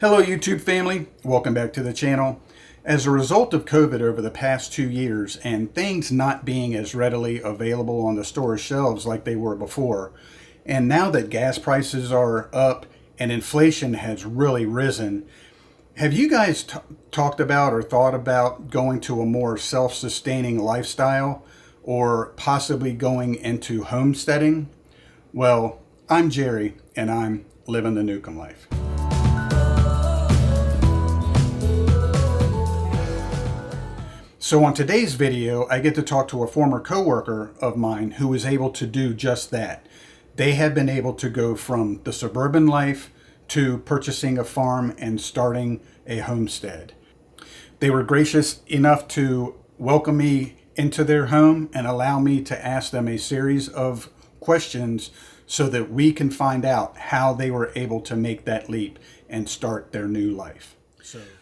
Hello YouTube family, welcome back to the channel. As a result of COVID over the past 2 years and things not being as readily available on the store shelves like they were before, and now that gas prices are up and inflation has really risen, have you guys talked about or thought about going to a more self-sustaining lifestyle or possibly going into homesteading? Well, I'm Jerry and I'm living the Newcomb life. So on today's video, I get to talk to a former coworker of mine who was able to do just that. They have been able to go from the suburban life to purchasing a farm and starting a homestead. They were gracious enough to welcome me into their home and allow me to ask them a series of questions so that we can find out how they were able to make that leap and start their new life.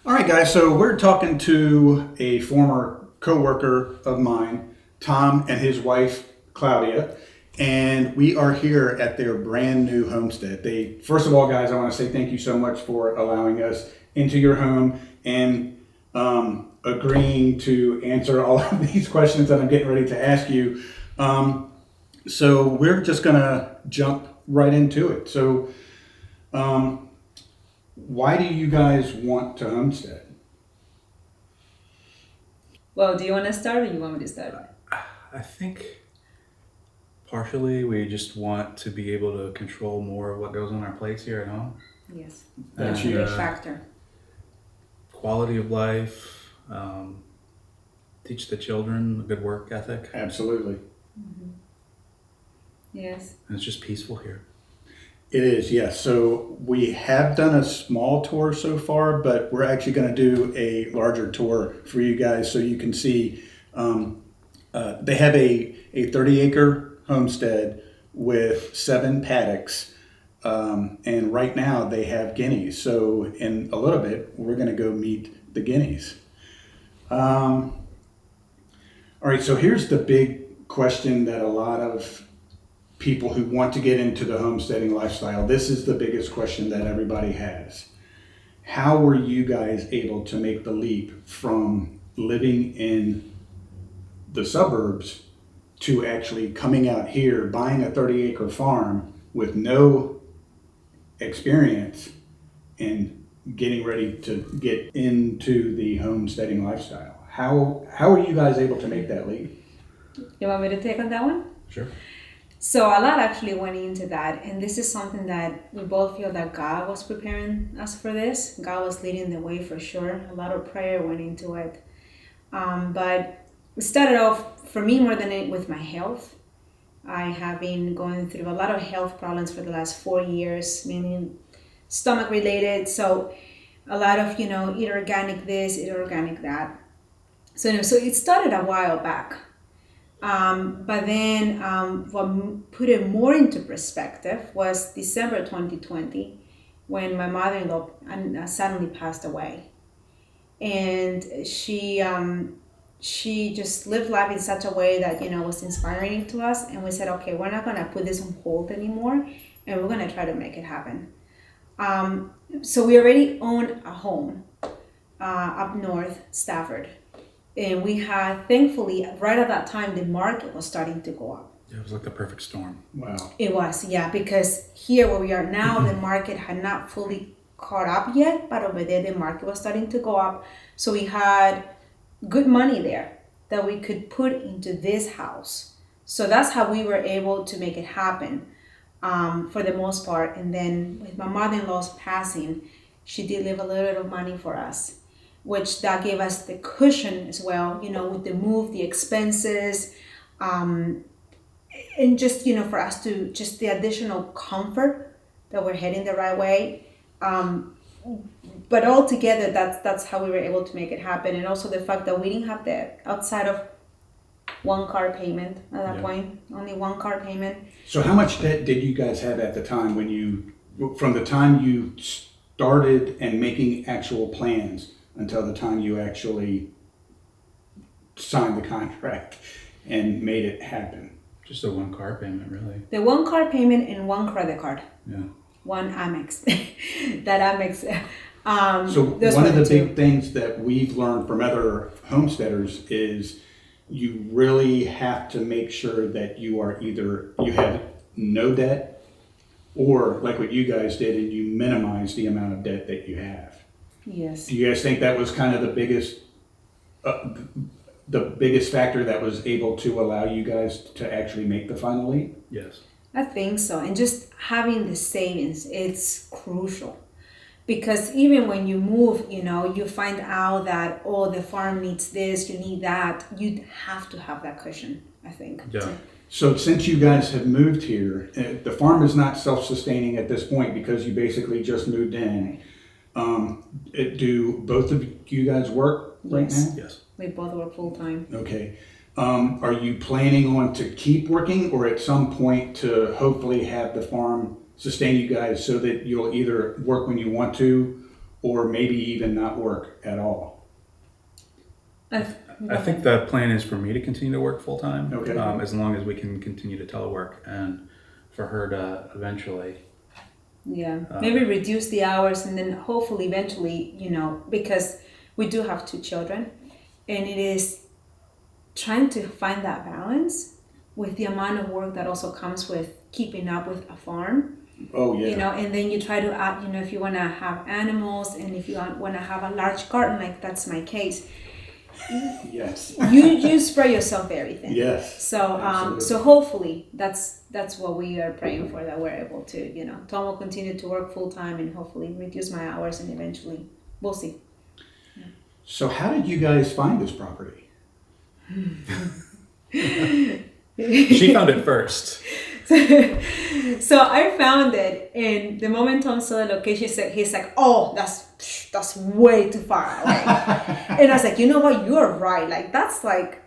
All right, guys, so we're talking to a former coworker of mine, Tom, and his wife, Claudia, and we are here at their brand new homestead. First of all, guys, I want to say thank you so much for allowing us into your home and agreeing to answer all of these questions that I'm getting ready to ask you. So we're just going to jump right into it. So, why do you guys want to homestead? Well, do you want to start or you want me to start? I think partially we just want to be able to control more of what goes on our plates here at home. Yes, That's that's a big huge. factor. Quality of life, teach the children a good work ethic. Absolutely. Yes. And it's just peaceful here. It is, yes. So we have done a small tour so far, but we're actually going to do a larger tour for you guys so you can see. They have a 30-acre homestead with 7 paddocks, and right now they have guineas. So in a little bit, we're going to go meet the guineas. All right, so here's the big question that a lot of people who want to get into the homesteading lifestyle, this is the biggest question that everybody has. How were you guys able to make the leap from living in the suburbs to actually coming out here, buying a 30-acre farm with no experience and getting ready to get into the homesteading lifestyle? How were you guys able to make that leap? You want me to take on that one? Sure. So a lot actually went into that, and this is something that we both feel that God was preparing us for this. God was leading the way for sure. A lot of prayer went into it. But it started off, for me, more than with my health. I have been going through a lot of health problems for the last 4 years, meaning stomach related. So a lot of, eat organic this, eat organic that. So it started a while back. But then what put it more into perspective was December 2020 when my mother-in-law suddenly passed away. And she just lived life in such a way that, was inspiring to us. And we said, okay, we're not going to put this on hold anymore. And we're going to try to make it happen. So we already own a home up north, Stafford. And we had, thankfully, right at that time, the market was starting to go up. It was like the perfect storm. Wow. It was, yeah, because here where we are now, the market had not fully caught up yet, but over there, the market was starting to go up. So we had good money there that we could put into this house. So that's how we were able to make it happen for the most part. And then with my mother-in-law's passing, she did leave a little bit of money for us, which that gave us the cushion as well, with the move, the expenses, and just, for us to just the additional comfort that we're heading the right way. But altogether, that's how we were able to make it happen. And also the fact that we didn't have the outside of 1 car payment at that point, only 1 car payment. So how much debt did you guys have at the time from the time you started and making actual plans until the time you actually signed the contract and made it happen? Just a 1 car payment, really. The 1 car payment and 1 credit card. Yeah. One Amex. That Amex So those one were of the two. big things that we've learned from other homesteaders is you really have to make sure that you have no debt, or like what you guys did, and you minimize the amount of debt that you have. Yes. Do you guys think that was kind of the biggest factor that was able to allow you guys to actually make the final leap? Yes. I think so. And just having the savings, it's crucial. Because even when you move, you find out that, oh, the farm needs this, you need that. You have to have that cushion, I think. Yeah. So since you guys have moved here, the farm is not self-sustaining at this point because you basically just moved in. Do both of you guys work right Yes. now? Yes. We both work full time. Okay. Are you planning on to keep working, or at some point to hopefully have the farm sustain you guys so that you'll either work when you want to, or maybe even not work at all? I think the plan is for me to continue to work full time. Okay. As long as we can continue to telework, and for her to eventually. Yeah, maybe reduce the hours, and then hopefully eventually, because we do have 2 children, and it is trying to find that balance with the amount of work that also comes with keeping up with a farm. Oh yeah. And then you try to add, if you want to have animals, and if you want to have a large garden, like that's my case, Yes. you spread yourself very thin. Yes. So Absolutely. so hopefully that's what we are praying for, that we're able to, Tom will continue to work full time and hopefully reduce my hours, and eventually we'll see. So how did you guys find this property? She found it first. So I found it, and the moment Tom saw the location, he's like, "Oh, that's way too far away." And I was like, "You know what? You're right. Like that's like,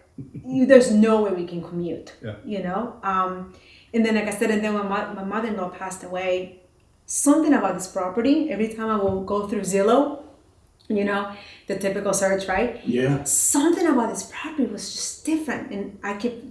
there's no way we can commute." Yeah. And then like I said, and then when my mother-in-law passed away, something about this property. Every time I will go through Zillow, the typical search, right? Yeah. Something about this property was just different, and I kept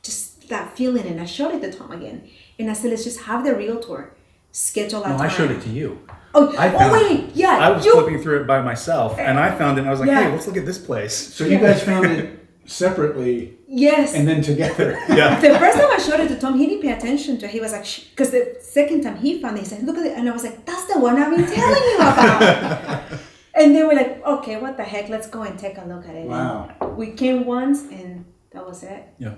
just that feeling, and I showed it to Tom again, and I said, let's just have the realtor schedule that No, time. I showed it to you. I was flipping through it by myself, and I found it, and I was like, Yeah. hey, let's look at this place. So you guys found it separately Yes. and then together. Yeah. The first time I showed it to Tom, he didn't pay attention to it. He was like, because the second time he found it, he said, look at it. And I was like, that's the one I've been telling you about. And then we're like, okay, what the heck? Let's go and take a look at it. Wow. And we came once, and that was it. Yeah.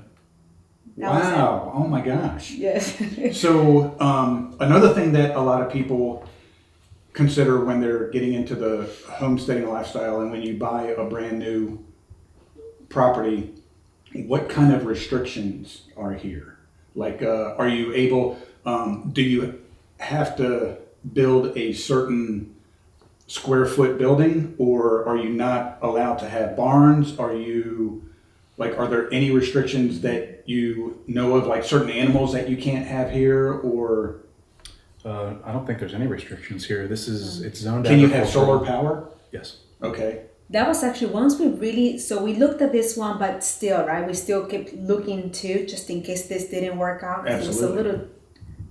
That was Wow. Oh my gosh. Yes. So another thing that a lot of people consider when they're getting into the homesteading lifestyle, and when you buy a brand new property, what kind of restrictions are here? Like, are you able, do you have to build a certain square foot building, or are you not allowed to have barns? Are there any restrictions that you know of, like certain animals that you can't have here, or I don't think there's any restrictions here. It's zoned. can you have agricultural. solar power? Yes. Okay. That was actually once we looked at this one, but still, right? We still kept looking too, just in case this didn't work out. Absolutely. It was a little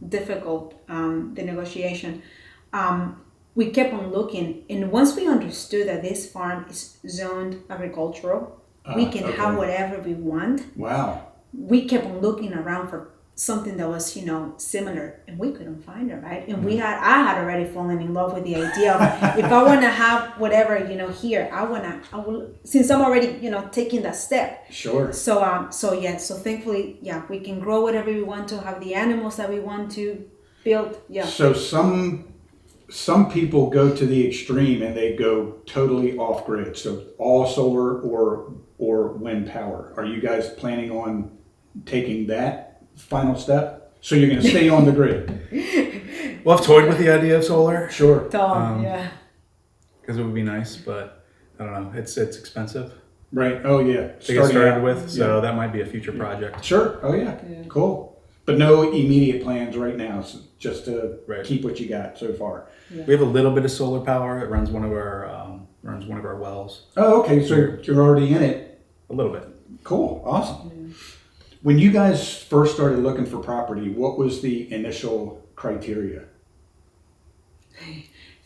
difficult, the negotiation. We kept on looking, and once we understood that this farm is zoned agricultural, we can okay. have whatever we want. Wow. We kept on looking around for something that was, similar, and we couldn't find it, right? And I had already fallen in love with the idea of, if I want to have whatever, here, I will, since I'm already, taking that step. Sure. So thankfully, we can grow whatever we want to, have the animals that we want to build. Yeah. So some people go to the extreme and they go totally off grid. So all solar or wind power. Are you guys planning on taking that final step? So you're going to stay on the grid? Well, I've toyed with the idea of solar. Sure. Yeah. Because it would be nice, but I don't know. It's expensive Right. Oh yeah. to get started out. with, so Yeah. that might be a future project. Sure. Oh yeah. Cool. But no immediate plans right now. So just to Right. keep what you got so far. We have a little bit of solar power. It runs one of our wells. Oh, okay. So you're already in it. A little bit. Cool. Awesome. When you guys first started looking for property, what was the initial criteria?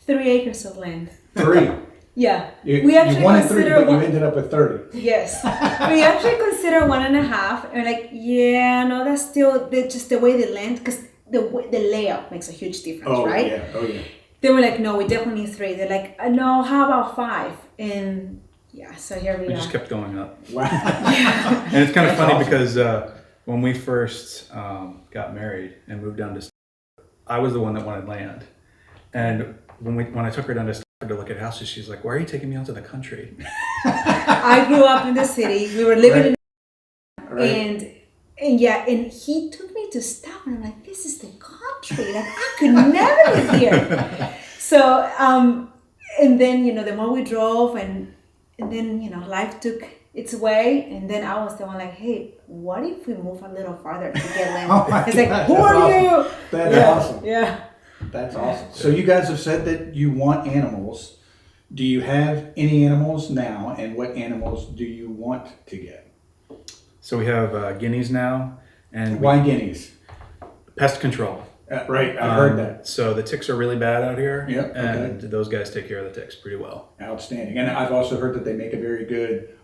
3 acres of land. 3. Yeah. You wanted 3, but you ended up with 30. Yes. We actually consider 1.5, and like, yeah, no, that's still just the way the land, because the layout makes a huge difference, right? Yeah. Oh, yeah. They were like, no, we definitely need 3. They're like, no, how about 5? And yeah, so here we We are. just kept going up. Wow. And it's kind of That's funny awesome. because when we first got married and moved down to Stanford, I was the one that wanted land. And when I took her down to Stanford to look at houses, she's like, why are you taking me out to the country? I grew up in the city. We were living Right. and yeah, and he took me to stop, and I'm like, this is the country. Like, I could never live here. So, and then, the more we drove, and then, life took its way, and then I was the one like, hey, what if we move a little farther to get land? Oh my It's like, gosh, who that's are awesome. you? That's Yeah, awesome. Yeah. That's awesome. So you guys have said that you want animals. Do you have any animals now, and what animals do you want to get? So we have guineas now, and Why guineas? pest control. Right, I heard that. So the ticks are really bad out here, Yep, okay. and those guys take care of the ticks pretty well. Outstanding. And I've also heard that they make a very good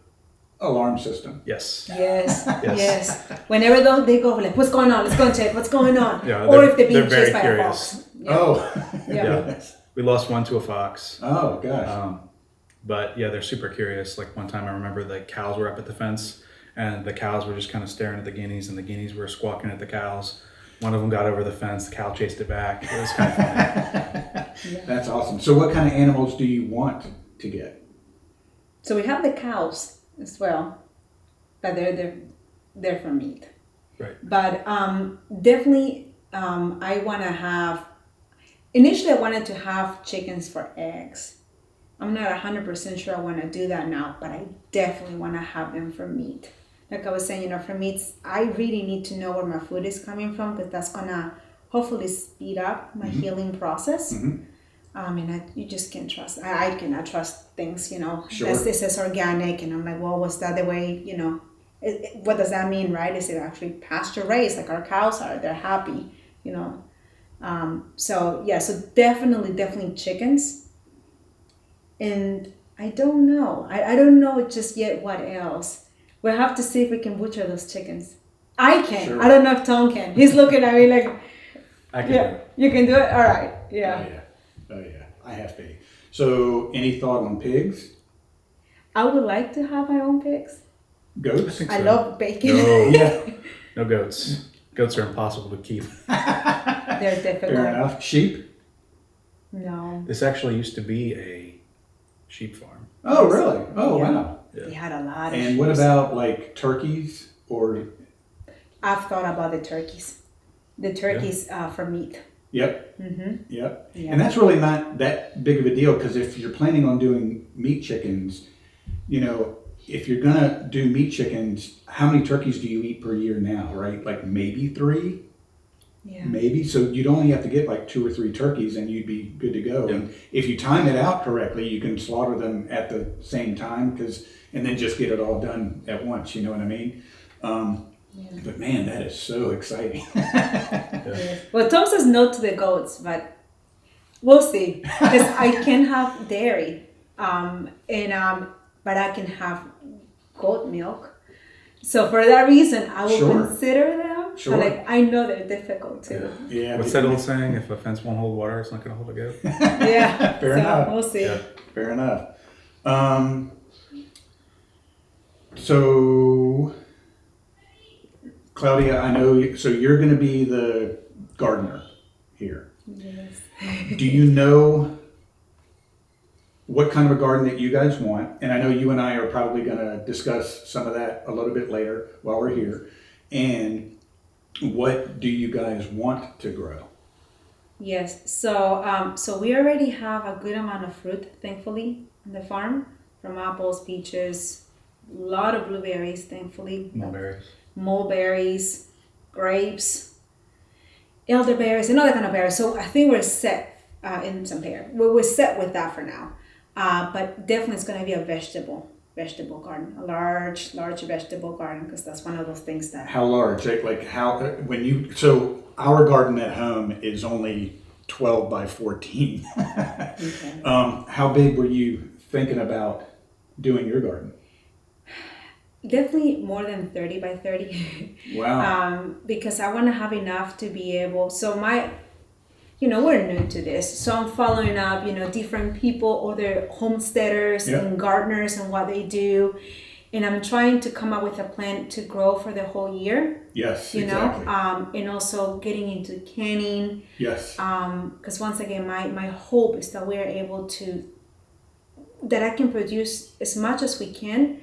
alarm system. Yes. Yes, Yes. yes. Whenever they go, like, what's going on? Let's go and check what's going on. Yeah, Or they're- if they're being they're very chased by a curious. fox. Yeah. Oh. Yeah. We lost one to a fox. Oh, gosh. But yeah, they're super curious. Like one time I remember the cows were up at the fence and the cows were just kind of staring at the guineas and the guineas were squawking at the cows. One of them got over the fence, the cow chased it back. It was kind of funny. That's awesome. So what kind of animals do you want to get? So we have the cows as well, but they're for meat. Right. But definitely, I want to have. Initially, I wanted to have chickens for eggs. I'm not 100% sure I want to do that now, but I definitely want to have them for meat. Like I was saying, for meat, I really need to know where my food is coming from, because that's gonna hopefully speed up my healing process. And you just can't trust. I cannot trust things, Sure. This is organic, and I'm like, well, was that the way, what does that mean, right? Is it actually pasture raised, like our cows are? They're happy, So definitely chickens. And I don't know. I don't know just yet what else. We'll have to see if we can butcher those chickens. I can. Sure. I don't know if Tom can. He's looking at me like, I can do yeah, it. you can do it? All right. Yeah. Oh, yeah. I have faith. So any thought on pigs? I would like to have my own pigs. Goats? I So- love bacon. No, Yeah. no goats. Goats are impossible to keep. They're difficult. Fair enough. Sheep? No. This actually used to be a sheep farm. Oh, really? Oh, Yeah. wow. They had a lot of And what sheep. about like turkeys or? I've thought about the turkeys. The turkeys for meat. Yep. Mm-hmm. Yep. Yeah. And that's really not that big of a deal, because if you're planning on doing meat chickens, if you're gonna do meat chickens, how many turkeys do you eat per year now, right? Like maybe 3, Yeah. maybe. So you'd only have to get like 2 or 3 turkeys and you'd be good to go. Yeah. And if you time it out correctly, you can slaughter them at the same time, and then just get it all done at once. You know what I mean? But man, that is so exciting. Yes. Well, Tom says no to the goats, but we'll see. Because I can have dairy, but I can have goat milk. So for that reason, I will Sure. consider them. Sure. But I know they're difficult too. Yeah. What's that old saying? If a fence won't hold water, it's not going to hold a goat. Yeah. Fair so enough. We'll see. Yeah. Fair enough. So, Claudia, I know so you're going to be the gardener here. Yes. Do you know what kind of a garden that you guys want? And I know you and I are probably going to discuss some of that a little bit later while we're here. And what do you guys want to grow? Yes. So we already have a good amount of fruit, thankfully, on the farm, from apples, peaches, a lot of blueberries, thankfully. Mulberries. Mulberries, grapes, elderberries, and other kind of berries. So I think we're set in some pear. We're set with that for now. But definitely it's going to be a vegetable garden, a large vegetable garden, because that's one of those things that. How large? So our garden at home is only 12 by 14. Okay. How big were you thinking about doing your garden? Definitely more than 30 by 30. Wow. Because I want to have enough to be able, so we're new to this. So I'm following up, different people, other homesteaders Yeah. and gardeners and what they do. And I'm trying to come up with a plan to grow for the whole year, Yes, exactly. exactly. And also getting into canning. Yes. Because once again, my hope is that we're able that I can produce as much as we can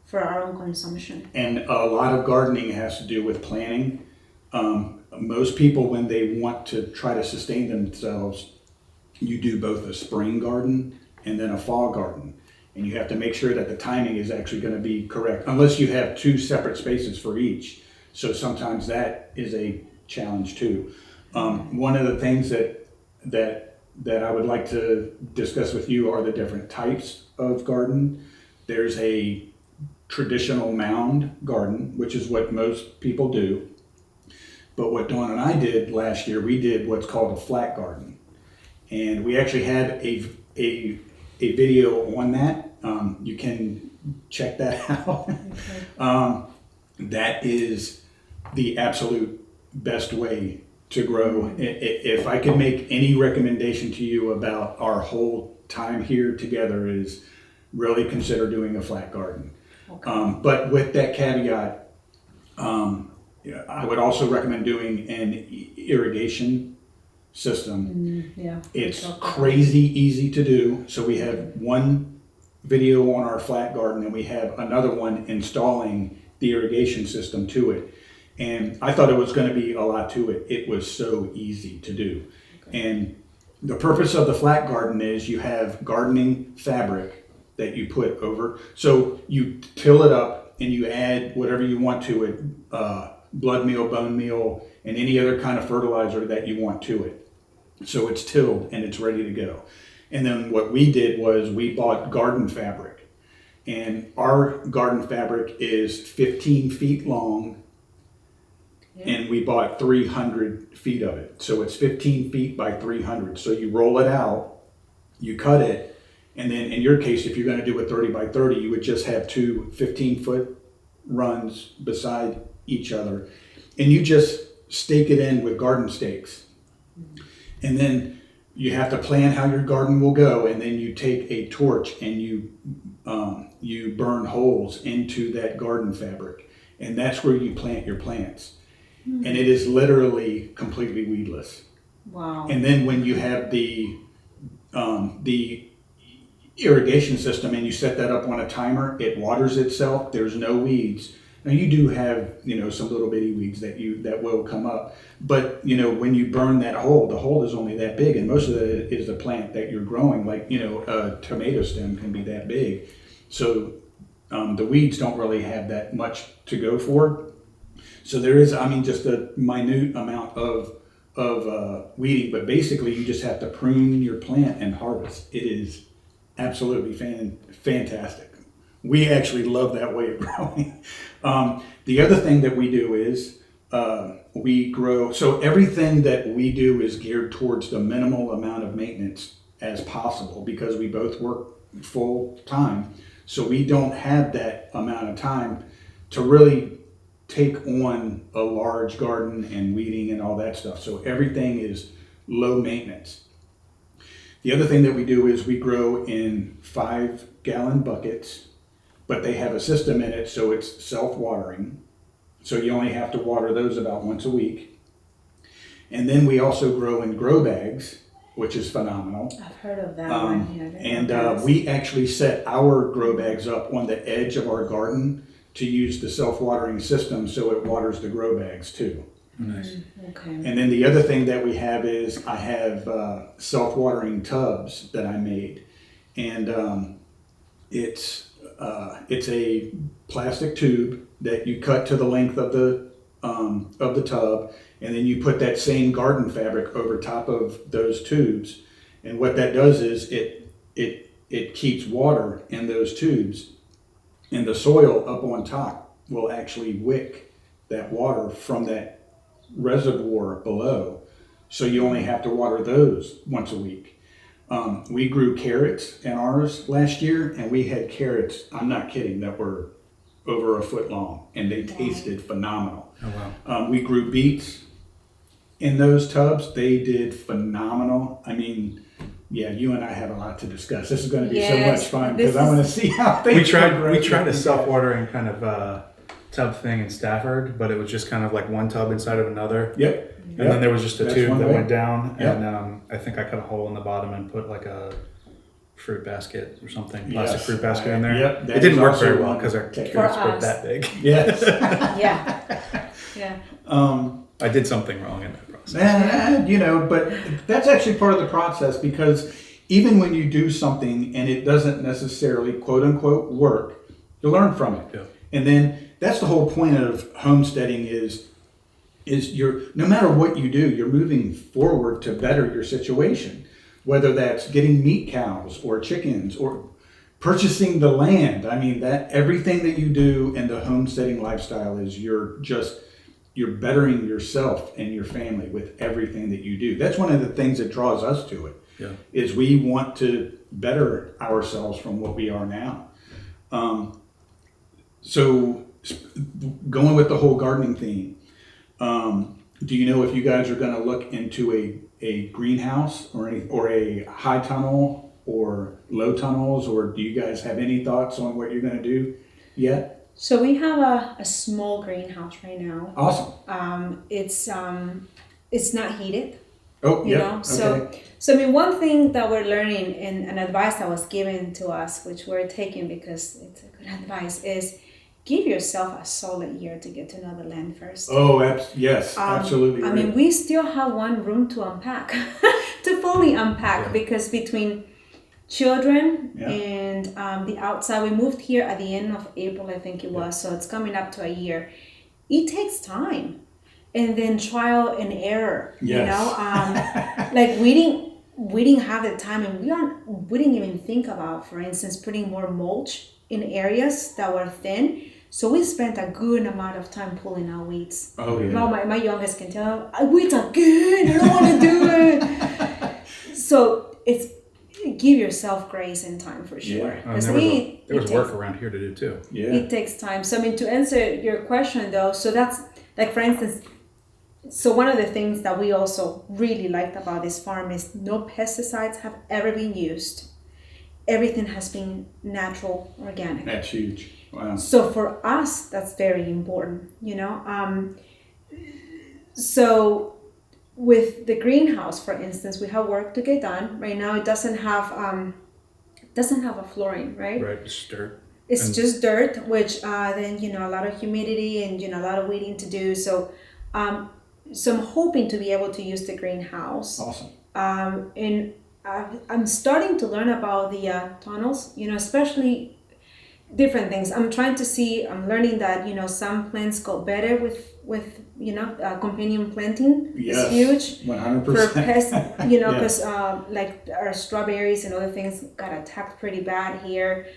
for our own consumption. And a lot of gardening has to do with planning. Most people, when they want to try to sustain themselves, you do both a spring garden and then a fall garden. And you have to make sure that the timing is actually going to be correct, unless you have two separate spaces for each. So sometimes that is a challenge too. One of the things that I would like to discuss with you are the different types of garden. There's a traditional mound garden, which is what most people do. But what Dawn and I did last year, we did what's called a flat garden. And we actually had a video on that. You can check that out. Okay. That is the absolute best way to grow. If I could make any recommendation to you about our whole time here together, is really consider doing a flat garden. Okay. But with that caveat, I would also recommend doing an irrigation system. Yeah. It's crazy easy to do. So we have one video on our flat garden and we have another one installing the irrigation system to it. And I thought it was going to be a lot to it. It was so easy to do. Okay. And the purpose of the flat garden is you have gardening fabric that you put over. So you till it up and you add whatever you want to it, blood meal, bone meal, and any other kind of fertilizer that you want to it. So it's tilled and it's ready to go. And then what we did was we bought garden fabric. And our garden fabric is 15 feet long. Yeah. And we bought 300 feet of it. So it's 15 feet by 300. So you roll it out, you cut it, and then in your case, if you're going to do it 30 by 30, you would just have two 15-foot runs beside each other. And you just stake it in with garden stakes. And then you have to plan how your garden will go, and then you take a torch and you burn holes into that garden fabric, and that's where you plant your plants. And it is literally completely weedless. Wow. And then when you have the irrigation system and you set that up on a timer, it waters itself. There's no weeds. Now you do have, some little bitty weeds that will come up, but when you burn that hole, the hole is only that big, and most of it is the plant that you're growing. Like a tomato stem can be that big, so the weeds don't really have that much to go for. So there is, just a minute amount of weeding, but basically you just have to prune your plant and harvest. It is absolutely fantastic. We actually love that way of growing. The other thing that we do is we grow. So everything that we do is geared towards the minimal amount of maintenance as possible, because we both work full time. So we don't have that amount of time to really take on a large garden and weeding and all that stuff. So everything is low maintenance. The other thing that we do is we grow in 5-gallon buckets, but they have a system in it, so it's self-watering. So you only have to water those about once a week. And then we also grow in grow bags, which is phenomenal. I've heard of that one. Yeah, and we actually set our grow bags up on the edge of our garden to use the self-watering system, so it waters the grow bags too. Nice. Okay. And then the other thing that we have is I have self-watering tubs that I made, and it's a plastic tube that you cut to the length of the tub, and then you put that same garden fabric over top of those tubes. And what that does is it keeps water in those tubes, and the soil up on top will actually wick that water from that reservoir below. So you only have to water those once a week. We grew carrots in ours last year, and we had carrots, I'm not kidding, that were over a foot long, and they tasted phenomenal. Oh, wow. We grew beets in those tubs. They did phenomenal. I mean, yeah, you and I have a lot to discuss. This is going to be so much fun because I want to see how things We tried progress. a self-watering kind of tub thing in Stafford, but it was just kind of like one tub inside of another. Yep. And then there was just a That's tube one that way. went down, Yep. and I think I cut a hole in the bottom and put like a fruit basket or something, plastic fruit basket in there. Yep, that it didn't is work also very well one because our to take carrots care were of. that big. Yes. Yeah. I did something wrong in that process. But that's actually part of the process because even when you do something and it doesn't necessarily quote unquote work, you learn from it. Yeah. And then that's the whole point of homesteading is you're, no matter what you do, you're moving forward to better your situation, whether that's getting meat cows or chickens or purchasing the land. I mean, that everything that you do in the homesteading lifestyle is you're bettering yourself and your family with everything that you do. That's one of the things that draws us to it. Yeah. Is we want to better ourselves from what we are now. So going with the whole gardening theme, do you know if you guys are going to look into a greenhouse or a high tunnel or low tunnels, or do you guys have any thoughts on what you're going to do yet? So we have a small greenhouse right now. Awesome. It's not heated. Oh, You yeah. know, Okay. so I mean, one thing that we're learning and an advice that was given to us, which we're taking because it's a good advice, is give yourself a solid year to get to know the land first. Oh, yes, absolutely. I mean, we still have one room to unpack, to fully unpack, because between children and the outside, we moved here at the end of April, I think it was, so it's coming up to a year. It takes time. And then trial and error, Yes. you know, like we didn't have the time, and we didn't even think about, for instance, putting more mulch in areas that were thin. So we spent a good amount of time pulling out weeds. Oh, yeah. Now my youngest can tell, weeds are good, I don't want to do it. So give yourself grace and time for sure. And there was work around here to do too. Yeah. It takes time. So I mean, to answer your question though, so that's like, for instance, so one of the things that we also really liked about this farm is no pesticides have ever been used. Everything has been natural, organic. That's huge. Wow. So for us, that's very important, you know. So with the greenhouse, for instance, we have work to get done. Right now, it doesn't have a flooring, right? Right, it's dirt. It's just dirt, which then, you know, a lot of humidity and, you know, a lot of weeding to do. So I'm hoping to be able to use the greenhouse. Awesome. And I'm starting to learn about the tunnels, you know, especially different things. I'm learning that, you know, some plants go better with you know, companion planting. Yes. It's huge. 100%. For pests, you know, Yeah. because like our strawberries and other things got attacked pretty bad here.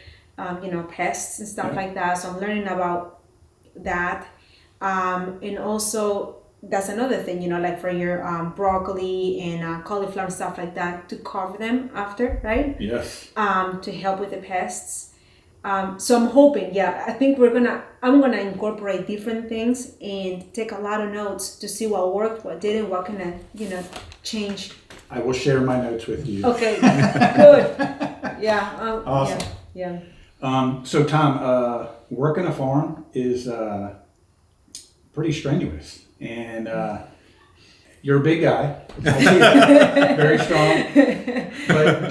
You know, pests and stuff like that. So I'm learning about that. And also, that's another thing, you know, like for your broccoli and cauliflower and stuff like that, to cover them after, right? Yes. To help with the pests. So I'm hoping, I think I'm gonna incorporate different things and take a lot of notes to see what worked, what didn't, what can I, you know, change. I will share my notes with you. Okay, good. Yeah. Awesome. Yeah. So Tom, working a farm is pretty strenuous, and you're a big guy, very strong. But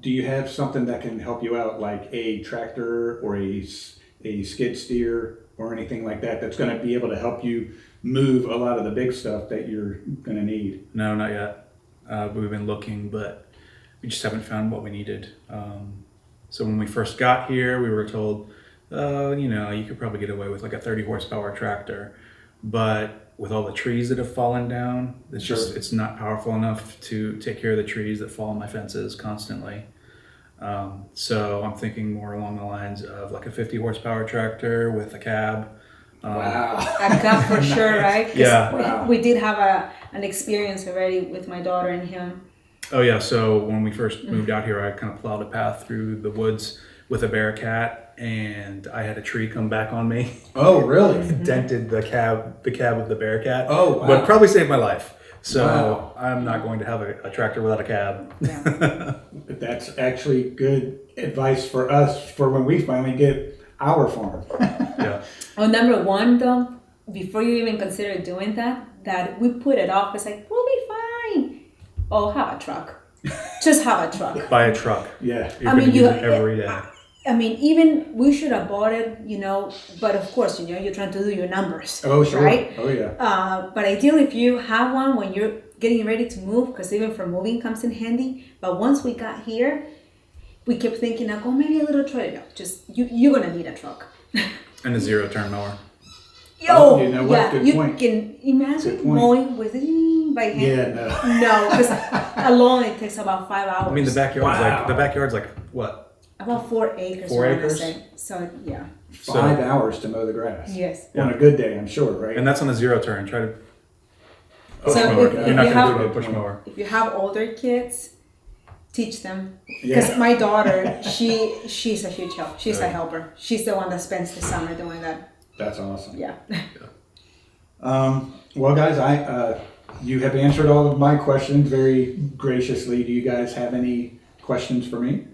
do you have something that can help you out, like a tractor or a skid steer or anything like that, that's going to be able to help you move a lot of the big stuff that you're going to need? No, not yet. We've been looking, but we just haven't found what we needed. So when we first got here, we were told, you know, you could probably get away with like a 30 horsepower tractor, but with all the trees that have fallen down, it's not powerful enough to take care of the trees that fall on my fences constantly. So I'm thinking more along the lines of like a 50 horsepower tractor with a cab, Wow. A cub for sure, right? 'Cause Yeah. Wow. we did have an experience already with my daughter and him. Oh yeah, so when we first moved out here, I kind of plowed a path through the woods with a bear cat, and I had a tree come back on me. Oh, really? It dented the cab of the bear cat. Oh, wow. But probably saved my life. So Wow. I'm not going to have a tractor without a cab. Yeah. That's actually good advice for us for when we finally get our farm. Yeah. Well, number one though, before you even consider doing that we put it off. It's like, we'll be fine. Oh, have a truck. Just have a truck. Buy a truck. Yeah. You're going to use it every day. I mean, even we should have bought it, but of course, you're trying to do your numbers. Oh, sure. Right? Oh, yeah. But ideally, if you have one when you're getting ready to move, because even for moving comes in handy. But once we got here, we kept thinking, like, oh, maybe a little trailer. No, just you're gonna need a truck. And a zero-turn mower. Oh, you know what? yeah, Good you point. can imagine Good point. mowing with by hand. Yeah, no. No, because alone it takes about 5 hours. I mean, the backyard's like what? About 4 acres. 4 I wanna acres? say. So yeah. 5 hours to mow the grass. Yes. On a good day, I'm sure, right? And that's on a zero-turn. Try to push So mower. if You're you not going have- to do a push mower. If you have older kids, teach them. Yeah. Because my daughter, she's a huge help. She's a Right. helper. She's the one that spends the summer doing that. That's awesome. Yeah. Well, guys, you have answered all of my questions very graciously. Do you guys have any questions for me?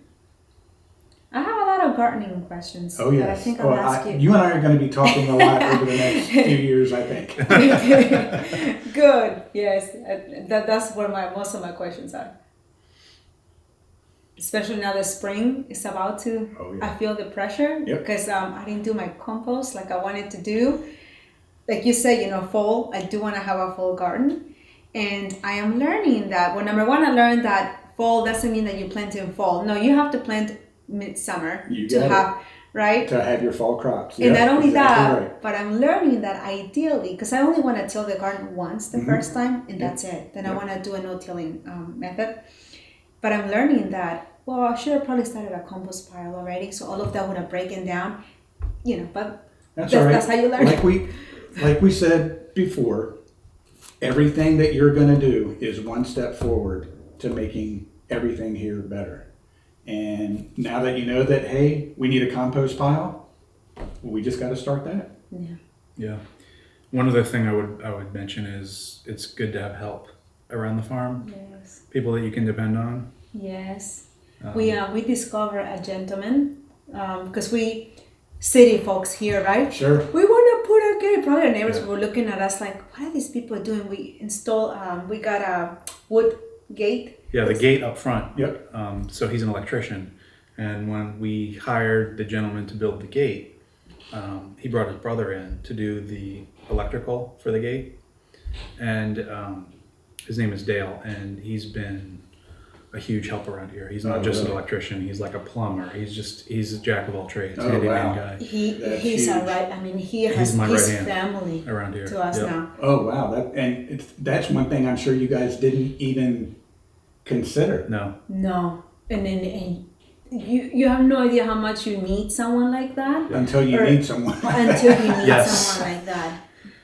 I have a lot of gardening questions. Oh, That I yes. think I'll ask you. You and I are going to be talking a lot over the next few years, I think. Good. Yes. That's where most of my questions are. Especially now the spring is about to. Oh, yeah. I feel the pressure Yep. because I didn't do my compost like I wanted to do. Like you said, fall. I do want to have a fall garden, and I am learning that. Well, number one, I learned that fall doesn't mean that you plant in fall. No, you have to plant midsummer You to got have right. To have your fall crops. And Yeah, not only exactly that, right. but I'm learning that ideally, because I only want to till the garden once the first time, and Yep. that's it. Then I Yep. want to do a no-tilling method. But I'm learning that, well, I should have probably started a compost pile already, so all of that would have broken down, but That's all right. that's how you learn. Like we said before, everything that you're going to do is one step forward to making everything here better. And now that you know that, hey, we need a compost pile, we just got to start that. Yeah. Yeah. One other thing I would mention is it's good to have help around the farm. Yes. People that you can depend on. Yes. We discovered a gentleman, because we city folks here, right? Sure. We want to put a gate. Probably our neighbors Yeah. were looking at us like, what are these people doing? We got a wood gate. Yeah, the gate up front. Yep. So he's an electrician. And when we hired the gentleman to build the gate, he brought his brother in to do the electrical for the gate. And his name is Dale, and he's been a huge help around here. He's not Oh, just really? an electrician, he's like a plumber. He's a jack of all trades, Oh, handyman wow. guy He's huge. all right. I mean, he has my his right hand family around here. to us Yep. now. Oh, wow. That's one thing I'm sure you guys didn't even consider. No. No, and you have no idea how much you need someone like that Until you Or- need someone. until you need Yes. someone like that.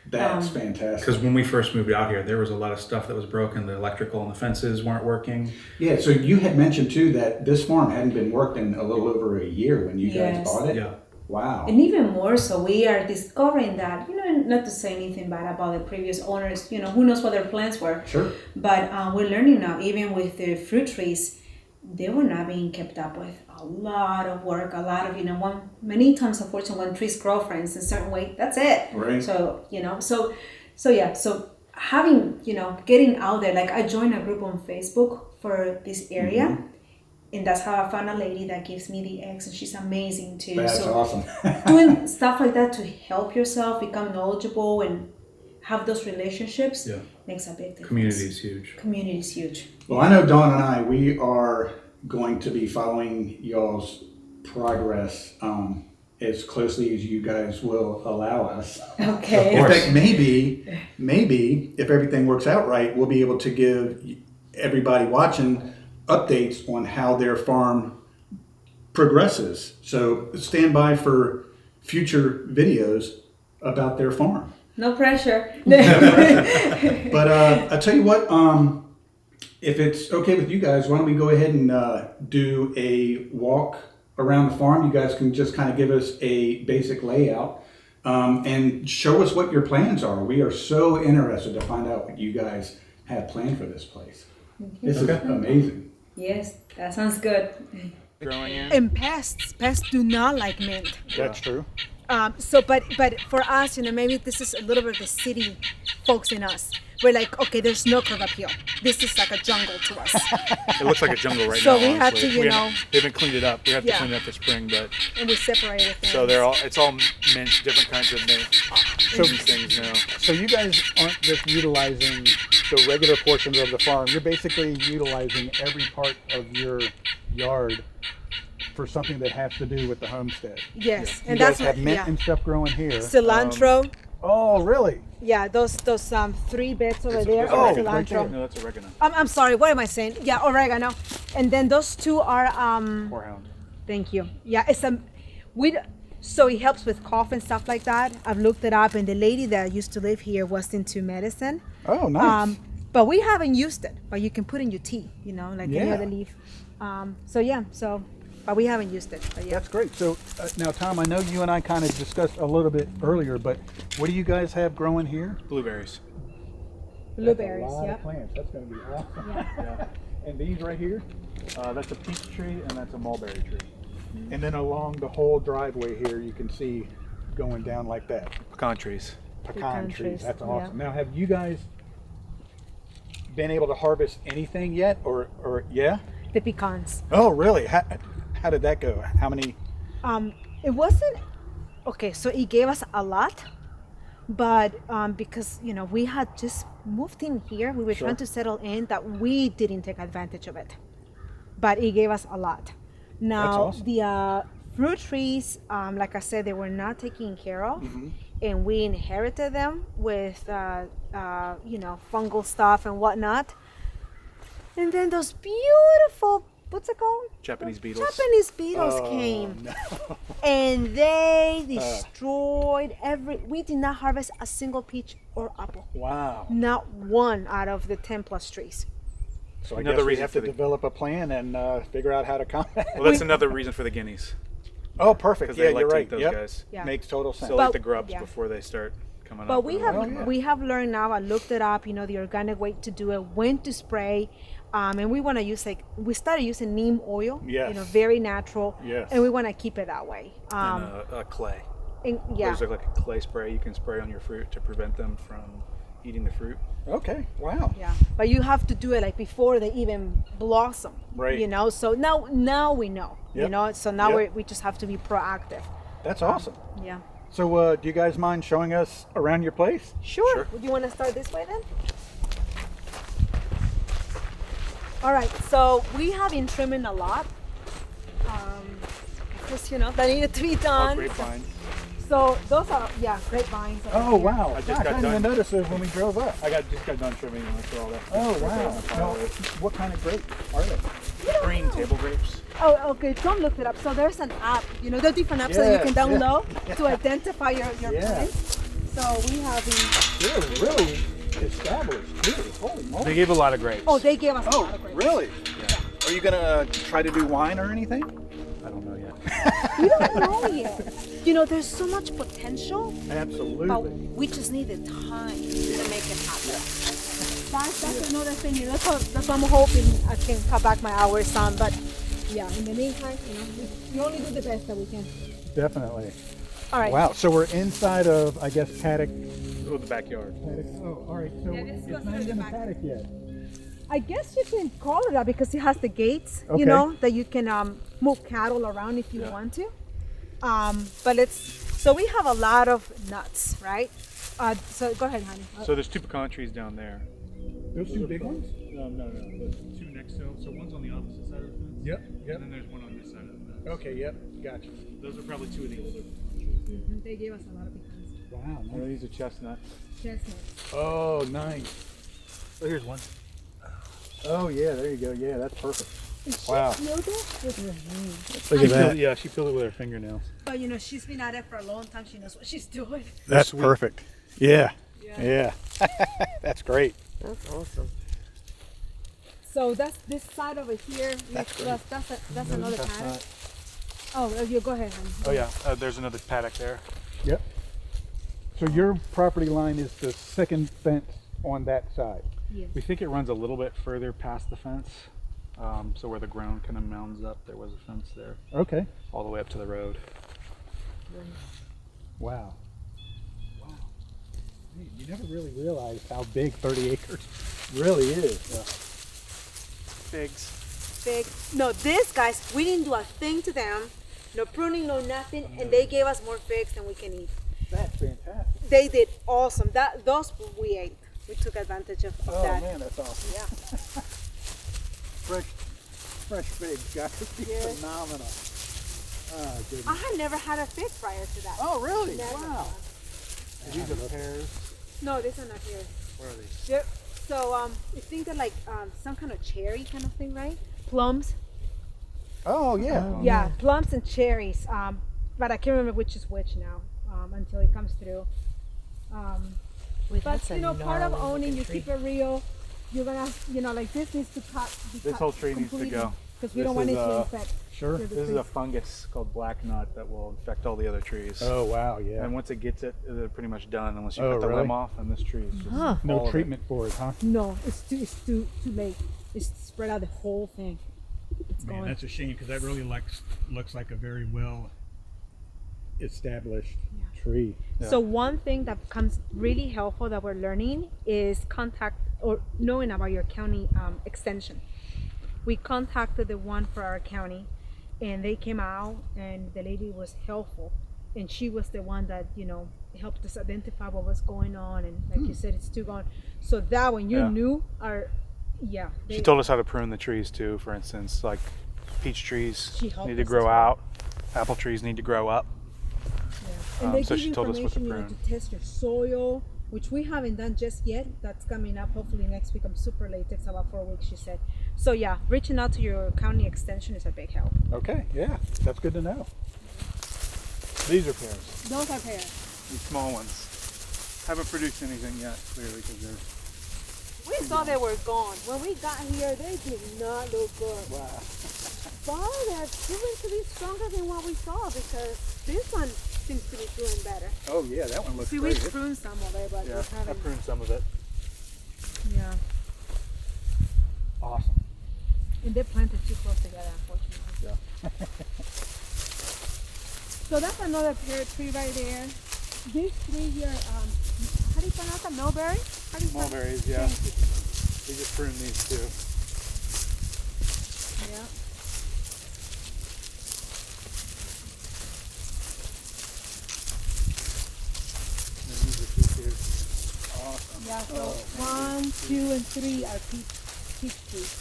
That's fantastic. Because when we first moved out here, there was a lot of stuff that was broken. The electrical and the fences weren't working. Yeah, so you had mentioned too that this farm hadn't been worked in a little over a year when you guys Yes. bought it. Yeah. Wow. And even more so, we are discovering that, not to say anything bad about the previous owners, who knows what their plans were. Sure. But we're learning now, even with the fruit trees, they were not being kept up with. A lot of work, a lot of, many times, unfortunately, when trees grow, for instance, a certain way, that's it. Right. So, so having, getting out there, like I joined a group on Facebook for this area. Mm-hmm. And that's how I found a lady that gives me the eggs, and she's amazing too. That's so awesome. doing stuff like that to help yourself become knowledgeable and have those relationships Yeah. makes a big difference. Community is huge. Community is huge. Well, I know Dawn and I, we are going to be following y'all's progress as closely as you guys will allow us. Okay. Of In course. fact, maybe if everything works out right, we'll be able to give everybody watching updates on how their farm progresses. So stand by for future videos about their farm. No pressure. But I'll tell you what, if it's okay with you guys, why don't we go ahead and do a walk around the farm? You guys can just kind of give us a basic layout and show us what your plans are. We are so interested to find out what you guys have planned for this place. This is amazing. Yes, that sounds good. Growing in. And pests do not like mint. That's true. But for us, maybe this is a little bit of the city folks in us. We're like, okay, there's no curb appeal. This is like a jungle to us. It looks like a jungle right So now. we had to, honestly. They haven't cleaned it up. We have to Yeah. clean it up for spring, but And we separated things. so it's all mint, different kinds of mint. These things now. So you guys aren't just utilizing the regular portions of the farm. You're basically utilizing every part of your yard for something that has to do with the homestead. Yes, You and guys that's have what, mint yeah. and stuff growing here. Cilantro. Oh, really? Yeah, those 3 beds over there Those are are right cilantro. there. No, that's oregano. I'm sorry, what am I saying? Yeah, oregano. And then those 2 are Horehound. thank you. Yeah, so it helps with cough and stuff like that. I've looked it up, and the lady that used to live here was into medicine. Oh, nice. But we haven't used it. But you can put in your tea, like any Yeah. other leaf. But we haven't used it. But yeah. That's great. So now, Tom, I know you and I kind of discussed a little bit earlier, but what do you guys have growing here? Blueberries. Blueberries, That's a lot yep. of plants. That's going to be awesome. Yeah. And these right here? That's a peach tree and that's a mulberry tree. And then along the whole driveway here, you can see going down like that. Pecan trees. Pecan trees. trees, That's yeah. awesome. Now, have you guys been able to harvest anything yet? Or yeah? The pecans. Oh, really? How did that go? How many? It wasn't okay. So it gave us a lot, but because we had just moved in here, we were Sure. trying to settle in. That we didn't take advantage of it, but it gave us a lot. Now awesome. the fruit trees, like I said, they were not taken care of, and we inherited them with fungal stuff and whatnot. And then those beautiful, what's it called? Japanese beetles. Japanese beetles came, and they destroyed we did not harvest a single peach or apple. Wow. Not one out of the 10 plus trees. So I Another guess we reason have for to the- develop a plan and figure out how to combat. Well, that's another reason for the guineas. Oh, perfect. Because Yeah, they like you're to right. eat those Yep. guys. Yeah. Makes total sense. So like But- the grubs yeah. before they start coming up. But we have yeah. we have learned now. I looked it up. The organic way to do it, when to spray, and we want to use we started using neem oil. Yes. Very natural. Yes. And we want to keep it that way. And clay. Yeah. There's like a clay spray you can spray on your fruit to prevent them from eating the fruit. Okay. Wow. Yeah, but you have to do it before they even blossom. Right. So now we know. Yep. So now Yep. we just have to be proactive. That's awesome. Yeah. So do you guys mind showing us around your place? Sure. Would you want to start this way then? All right. So we have been trimming a lot. Because that needed to be done. Grapevine. So those are grapevines. Oh, wow. I just Gosh, got I didn't even done. notice those when we drove up. just got done trimming them for all that. Oh, They're wow. on the pile Now, there. what kind of grapes are they? Green table grapes. Oh, okay. Tom looked it up. So there's an app. There are different apps that you can Yeah, download to identify your Yeah. plants. So we have been. They're really established too. Holy moly. They gave a lot of grapes. Oh, they gave us a Oh, lot of grapes. really? Are you gonna try to do wine or anything? I don't know yet. We don't know yet. There's so much potential, but Absolutely. we just need the time to make it happen. That's another thing. That's what I'm hoping I can cut back my hours on. But yeah, in the meantime, we only do the best that we can. Definitely. All right. Wow. So we're inside of, I guess, paddock. Oh, the backyard. Oh, all right. So Yeah, this it's goes not through even the a back. paddock yet. I guess you can call it that because it has the gates, Okay. that you can move cattle around if you Yeah. want to. But so we have a lot of nuts, right? So go ahead, honey. So there's 2 pecan trees down there. Those two big ones? No. The 2 next to them. So one's on the opposite side of the fence. Yep. And then there's one on this side of the fence. Okay. Yep. Gotcha. Those are probably 2 of the older. They gave us a lot of pecans. Wow. Oh, these are chestnuts. Chestnuts. Oh, nice. Oh, here's one. Oh, yeah. There you go. Yeah, that's perfect. Wow. Feel this? Look at that. Yeah, she peeled it with her fingernails. But she's been at it for a long time. She knows what she's doing. That's Sweet. perfect. Yeah. Yeah. Yeah. That's great. That's awesome. So that's this side over here. That's great. That's another that's paddock. not- Oh, you go ahead, honey. Oh yeah, there's another paddock there. Yep. So your property line is the second fence on that side. Yes. We think it runs a little bit further past the fence. So where the ground kind of mounds up, there was a fence there, Okay. all the way up to the road. Wow. Wow. Man, you never really realized how big 30 acres really is. Figs. Big. No, these guys, we didn't do a thing to them. No pruning, no nothing, and they gave us more figs than we can eat. That's fantastic. They did awesome. Those we ate. We took advantage of Oh that. man, that's awesome. Yeah. Fresh figs, guys. Yes. Phenomenal. Oh, I goodness. had never had a fig prior to that. Oh, really? Never. Wow. These are pears. No, these are not here. Where are these? So I think they're like some kind of cherry kind of thing, right? Plums. Oh, yeah. Yeah, plums and cherries. But I can't remember which is which now until it comes through. Wait, But that's a part of gnarly owning, looking you tree. keep it real. You're gonna, like this needs to cut. This whole tree needs to go. because we This don't want it is, to infect. Sure. the This is trees. a fungus called black nut that will infect all the other trees. Oh, wow, yeah. And once it gets it, they're pretty much done unless you Oh, cut the really? limb off. And this tree is just all No of it. treatment for it, huh? No, it's too late. It's spread out the whole thing. It's Man, gone. that's a shame because that really looks like a very well established tree. So one thing that becomes really helpful that we're learning is contact or knowing about your county extension. We contacted the one for our county, and they came out, and the lady was helpful, and she was the one that helped us identify what was going on, and like you said, it's too gone. So that when you Yeah. knew She told us how to prune the trees too. For instance, like peach trees She helped need to us grow as well. out. Apple trees need to grow up. And they so give she you told us what to information, prune. to test your soil, which we haven't done just yet. That's coming up hopefully next week. I'm super late. It takes about 4 weeks, she said. So yeah, reaching out to your county extension is a big help. Okay, yeah, that's good to know. These are pears. Those are pears. These small ones haven't produced anything yet, clearly, because they're. We thought they were gone. When we got here, they did not look good. Wow. But they're proving to be stronger than what we saw because this one seems to be doing better. Oh, yeah, that one looks See, great. we pruned some of it, but Yeah, we I haven't. pruned some of it. Yeah. Awesome. And they're planted too close together, unfortunately. Yeah. So that's another pear tree right there. These three here, how do you pronounce that? Mulberry? How do you pronounce- Mulberries, yeah. Thank you. We just pruned these too. Yeah. And these are two too. Awesome. Yeah, so 1, 2, and 3 are peach trees.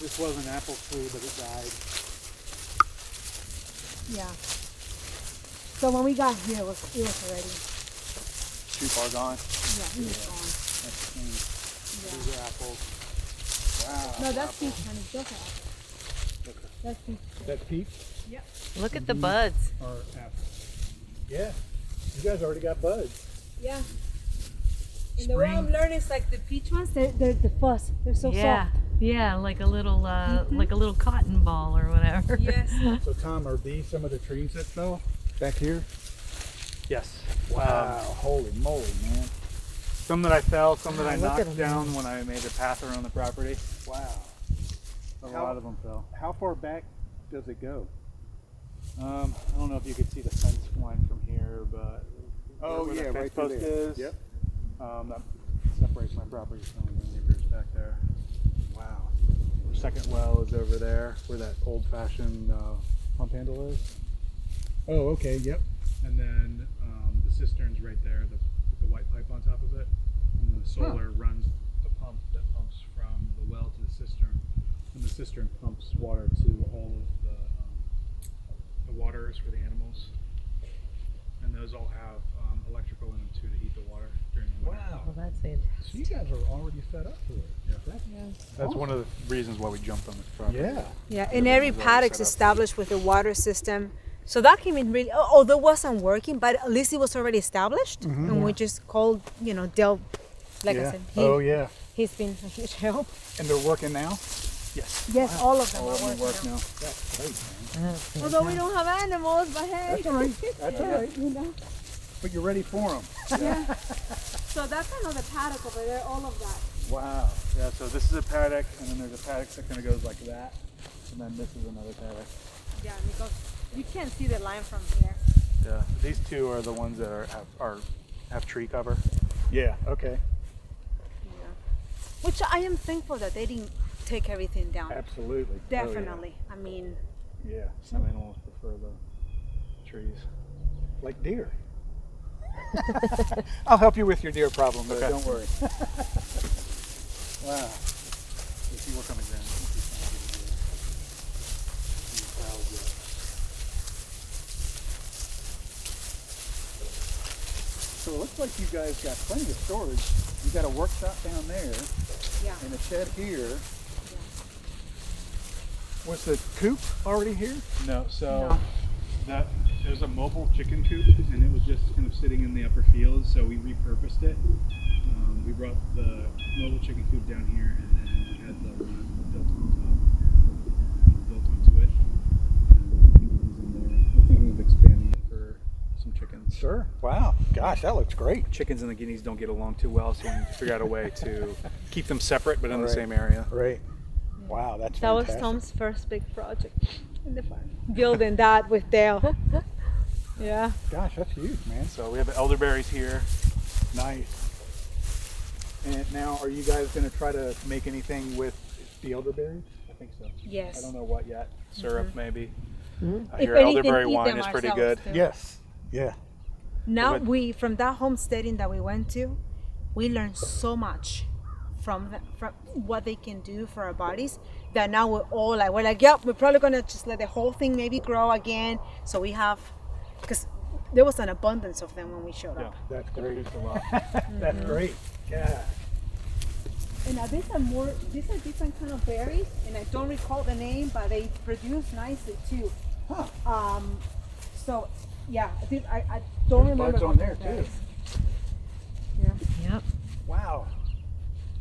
This was an apple tree, but it died. Yeah. So when we got here, it was already, Too far gone. yeah, he was gone. Yeah. These are apples. Wow. No, that's peach, honey. Those are apples. That's peach. That's peach Yep. Look at the buds. or apple? Yeah. You guys already got buds. Yeah. And the way I'm learning is like the peach ones, they're the fuzz. They're so Yeah, soft. yeah, like a little cotton ball or whatever. Yes. So, Tom, are these some of the trees that fell back here? Yes. Wow. Holy moly, man. Some that I fell, some that I Look at knocked 'em. down when I made a path around the property. Wow. A How- lot of them fell. How far back does it go? I don't know if you could see the fence line from here, but Oh, where yeah, the fence right through post there. is. Yep. That separates my property from the neighbors back there. Wow. Our second well is over there, where that old-fashioned pump handle is. Oh, okay. Yep. And then the cistern's right there, with the white pipe on top of it. And then the solar runs the pump that pumps from the well to the cistern. And the cistern pumps water to all of the waters for the animals. And those all have electrical in them too to heat the water during the winter. Wow. Well, that's fantastic. So you guys are already set up for it. Yeah. That's one of the reasons why we jumped on this property. Yeah. Yeah, and every paddock's established with a water system. So that came in really, although it wasn't working, but at least it was already established. And we just called, Del, like I said, yeah. he's been a huge help. And they're working now? Yes. Yes, all of them All are of them working work now. now. That's great, man. Although we don't have animals, but hey. That's all right. That's all right. But you're ready for them. Yeah. So that's another paddock over there, all of that. Wow. Yeah, so this is a paddock, and then there's a paddock that kind of goes like that. And then this is another paddock. Yeah, because you can't see the line from here. Yeah. These two are the ones that have tree cover. Yeah, okay. Yeah. Which I am thankful that they didn't take everything down. Absolutely. Definitely. I mean. Yeah, some animals prefer the trees. Like deer. I'll help you with your deer problem, but don't worry. Wow. If you work on the ground, so it looks like you guys got plenty of storage. You got a workshop down there, and a shed here. Was the coop already here? No, so there's a mobile chicken coop, and it was just kind of sitting in the upper field, so we repurposed it. We brought the mobile chicken coop down here, and then we had the run built onto it. And we're thinking of expanding it for some chickens. Sure. Wow. Gosh, that looks great. Chickens and the guineas don't get along too well, so we need to figure out a way to keep them separate, but in the same area. Right. Wow, that's That was fantastic. Tom's first big project in the farm. Building that with Dale. Yeah. Gosh, that's huge, man. So we have elderberries here. Nice. And now, are you guys going to try to make anything with the elderberries? I think so. Yes. I don't know what yet. Syrup, maybe. I If hear anything, elderberry eat wine them is pretty ourselves, good. too. Yes. Yeah. Now But- from that homesteading that we went to, we learned so much from what they can do for our bodies that now we're like, yep, we're probably gonna just let the whole thing maybe grow again. So we have, because there was an abundance of them when we showed up. That's great. That's great. Yeah. And now these are different kind of berries, and I don't recall the name, but they produce nicely too. Huh. So yeah, I don't There's remember. buds on what there the too. berries. Yeah. Yep. Wow.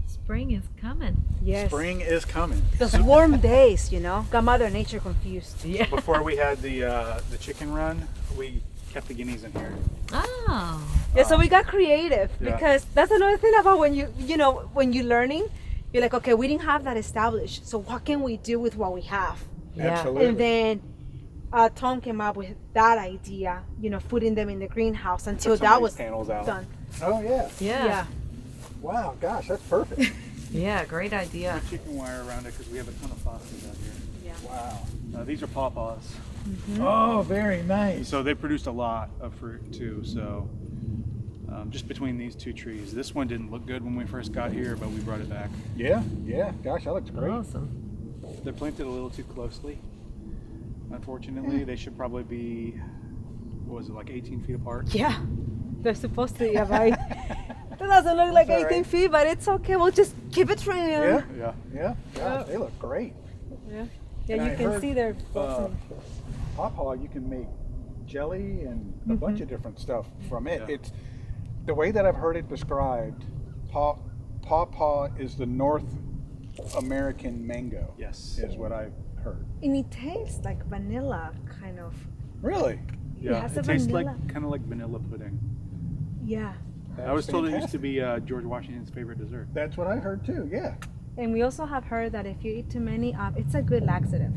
Spring is coming. Yes. Spring is coming. Those warm days, got Mother Nature confused. Yeah. Before we had the chicken run, we kept the guineas in here. Oh. Yeah, so we got creative Yeah. because that's another thing about when when you're learning, you're like, okay, we didn't have that established, so what can we do with what we have? Yeah. Absolutely. And then Tom came up with that idea, putting them in the greenhouse until Put some that of was these panels out. done. Oh yeah. Yeah. Wow. Gosh, that's perfect. Yeah, great idea. Chicken wire around it because we have a ton of phosphorus out here. Yeah. Wow. These are pawpaws. Oh, very nice. So they produced a lot of fruit too. So just between these two trees, this one didn't look good when we first got here, but we brought it back. Yeah. Yeah. Gosh, that looks great. Awesome. They're planted a little too closely. Unfortunately, they should probably be, what was it, like 18 feet apart? Yeah, they're supposed to. Yeah, right. That doesn't look like That's all 18 right. feet, but it's okay. We'll just keep it trim. Yeah. Gosh, they look great. Yeah, And you I can heard, see their blossom. Pawpaw, you can make jelly and a bunch of different stuff from it. Yeah. It's the way that I've heard it described. Pawpaw is the North American mango. Yes. Is what I've heard. And it tastes like vanilla, kind of. Really? Yeah, has it a tastes vanilla. like kind of like vanilla pudding. Yeah. I was told it used to fantastic. be George Washington's favorite dessert. That's what I heard too. Yeah. And we also have heard that if you eat too many, it's a good laxative.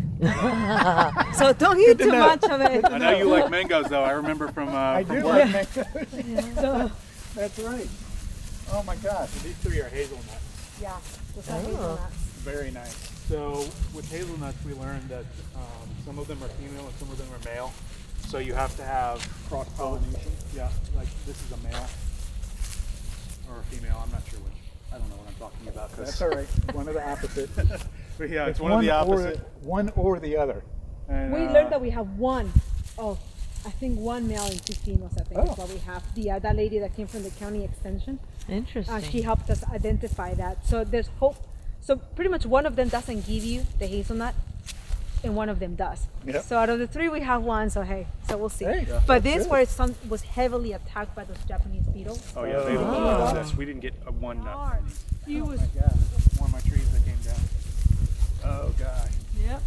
So don't eat too much of it. I know you like mangoes, though. I remember from I from do work. like mangoes. So, That's right. Oh my gosh. These three are hazelnuts. yeah, those are hazelnuts. Very nice. So with hazelnuts, we learned that some of them are female and some of them are male. So you have to have Cross pollination. Yeah, like this is a male or a female. I'm not sure which. I don't know what I'm talking about. That's all right. One of the opposite. But yeah, it's one of the opposite. One or the other. And, We learned that we have one. Oh, I think one male and two females. I think is Oh. what we have. That lady that came from the county extension. Interesting. She helped us identify that. So there's hope So pretty much one of them doesn't give you the hazelnut, and one of them does. Yep. So out of the 3 we have one. So so we'll see. Hey, but this where was heavily attacked by those Japanese beetles. Oh yeah, they loved us. We didn't get a one nut. He was. God, one of my trees that came down. Oh god. Yep.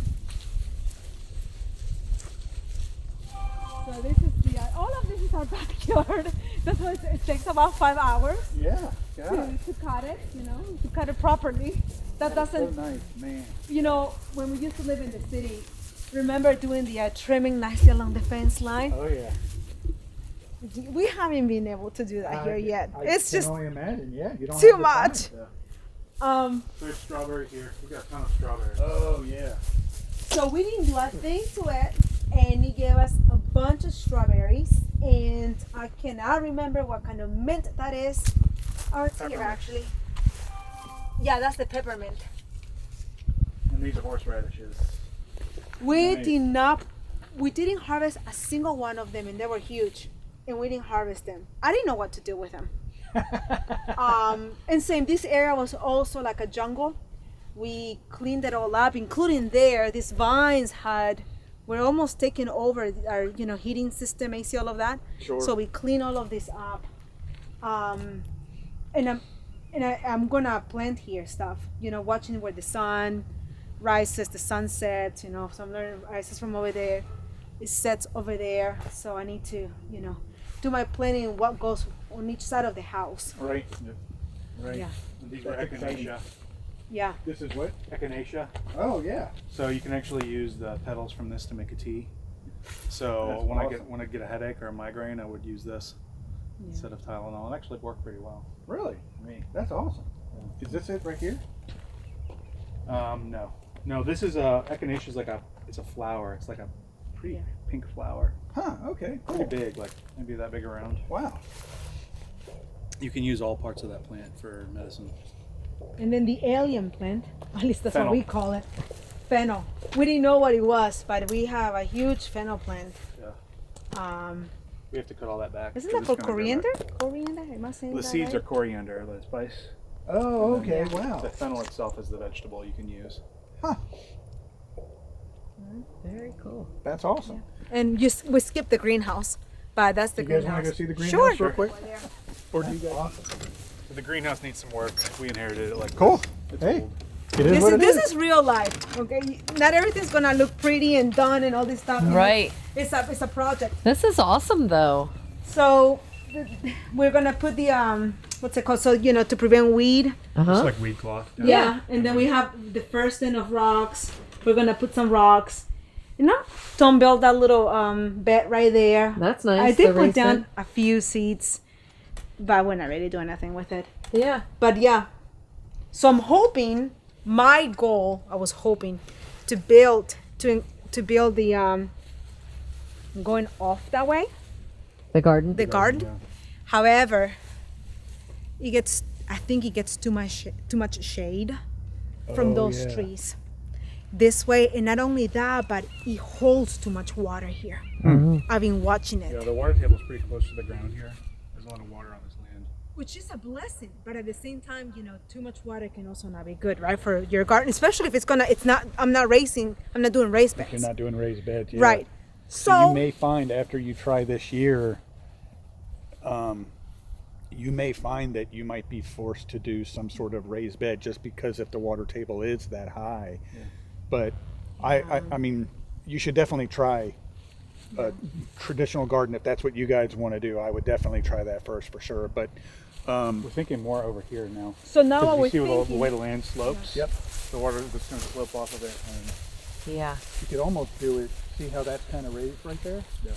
So this is all of this is our backyard. That's why it takes about 5 hours Yeah. God. to cut it, to cut it properly. That doesn't, So nice, man. when we used to live in the city, remember doing the trimming nicely along the fence line? Oh yeah. We haven't been able to do that here yet. It's just only imagine. Yeah, you don't too much. There's strawberry here. We got a ton of strawberries. Oh yeah. So we didn't do a thing to it, and he gave us a bunch of strawberries, and I cannot remember what kind of mint that is. Oh, it's here actually. Yeah, that's the peppermint. And these are horseradishes. We Nice. we didn't harvest a single one of them, and they were huge, and we didn't harvest them. I didn't know what to do with them. And same, this area was also like a jungle. We cleaned it all up, including there. These vines were almost taking over our, heating system, AC, all of that. Sure. So we clean all of this up. And I'm gonna plant here stuff, watching where the sun rises, the sun sets, some rises from over there, it sets over there. So I need to, do my planning, what goes on each side of the house. Right. Right. Yeah. And these are That's exciting. echinacea. Yeah. This is what? Echinacea. Oh yeah. So you can actually use the petals from this to make a tea. So That's awesome. when I get a headache or a migraine, I would use this instead of Tylenol. It actually worked pretty well. Really? For me. That's awesome. Is this it right here? No. This is echinacea is it's a flower. It's like a pretty pink flower. Huh. Okay. Pretty Cool. big, like maybe that big around. Wow. You can use all parts of that plant for medicine. And then the alien plant, at least that's Fennel. what we call it, fennel. We didn't know what it was, but we have a huge fennel plant. Yeah. We have to cut all that back. Isn't 'cause that called it's gonna grow coriander? back. Coriander? Am I saying The that seeds right? are coriander, the spice. Oh, And then okay. Wow. The fennel itself is the vegetable you can use. Huh. Very cool. That's awesome. And we skipped the greenhouse, but that's the You guys greenhouse. want to go see the greenhouse Sure. real quick? Or do you guys? Awesome. So the greenhouse needs some work. We inherited it like Cool. It's Hey. old. It is what it This is. is real life, okay? Not everything's gonna look pretty and done and all this stuff. Right. It's a project. This is awesome though. So we're gonna put the what's it called? So to prevent weed. It's Uh-huh. like weed cloth. Yeah, and then we have the first end of rocks. We're gonna put some rocks. Tom built that little bed right there. That's nice. I did the put raised down bed. a few seeds, but we're not really doing nothing with it. Yeah. But yeah, so I'm hoping. My goal, I was hoping, to build the going off that way, The garden. the garden. However, I think it gets too much shade from those trees. This way, and not only that, but it holds too much water here. I've been watching it. Yeah, the water table's pretty close to the ground here. There's a lot of water on this land. Which is a blessing, but at the same time, too much water can also not be good, right, for your garden, especially if I'm not doing raised beds. You're not doing raised beds yet. Right. So you may find after you try this year, you may find that you might be forced to do some sort of raised bed just because if the water table is that high. Yeah. But I mean, you should definitely try a traditional garden if that's what you guys want to do. I would definitely try that first for sure. But We're thinking more over here now. So now what Because we're you see the thinking, way the land slopes? Yep. The water that's going to slope off of it. And Yeah. you could almost do it. See how that's kind of raised right there? Yeah.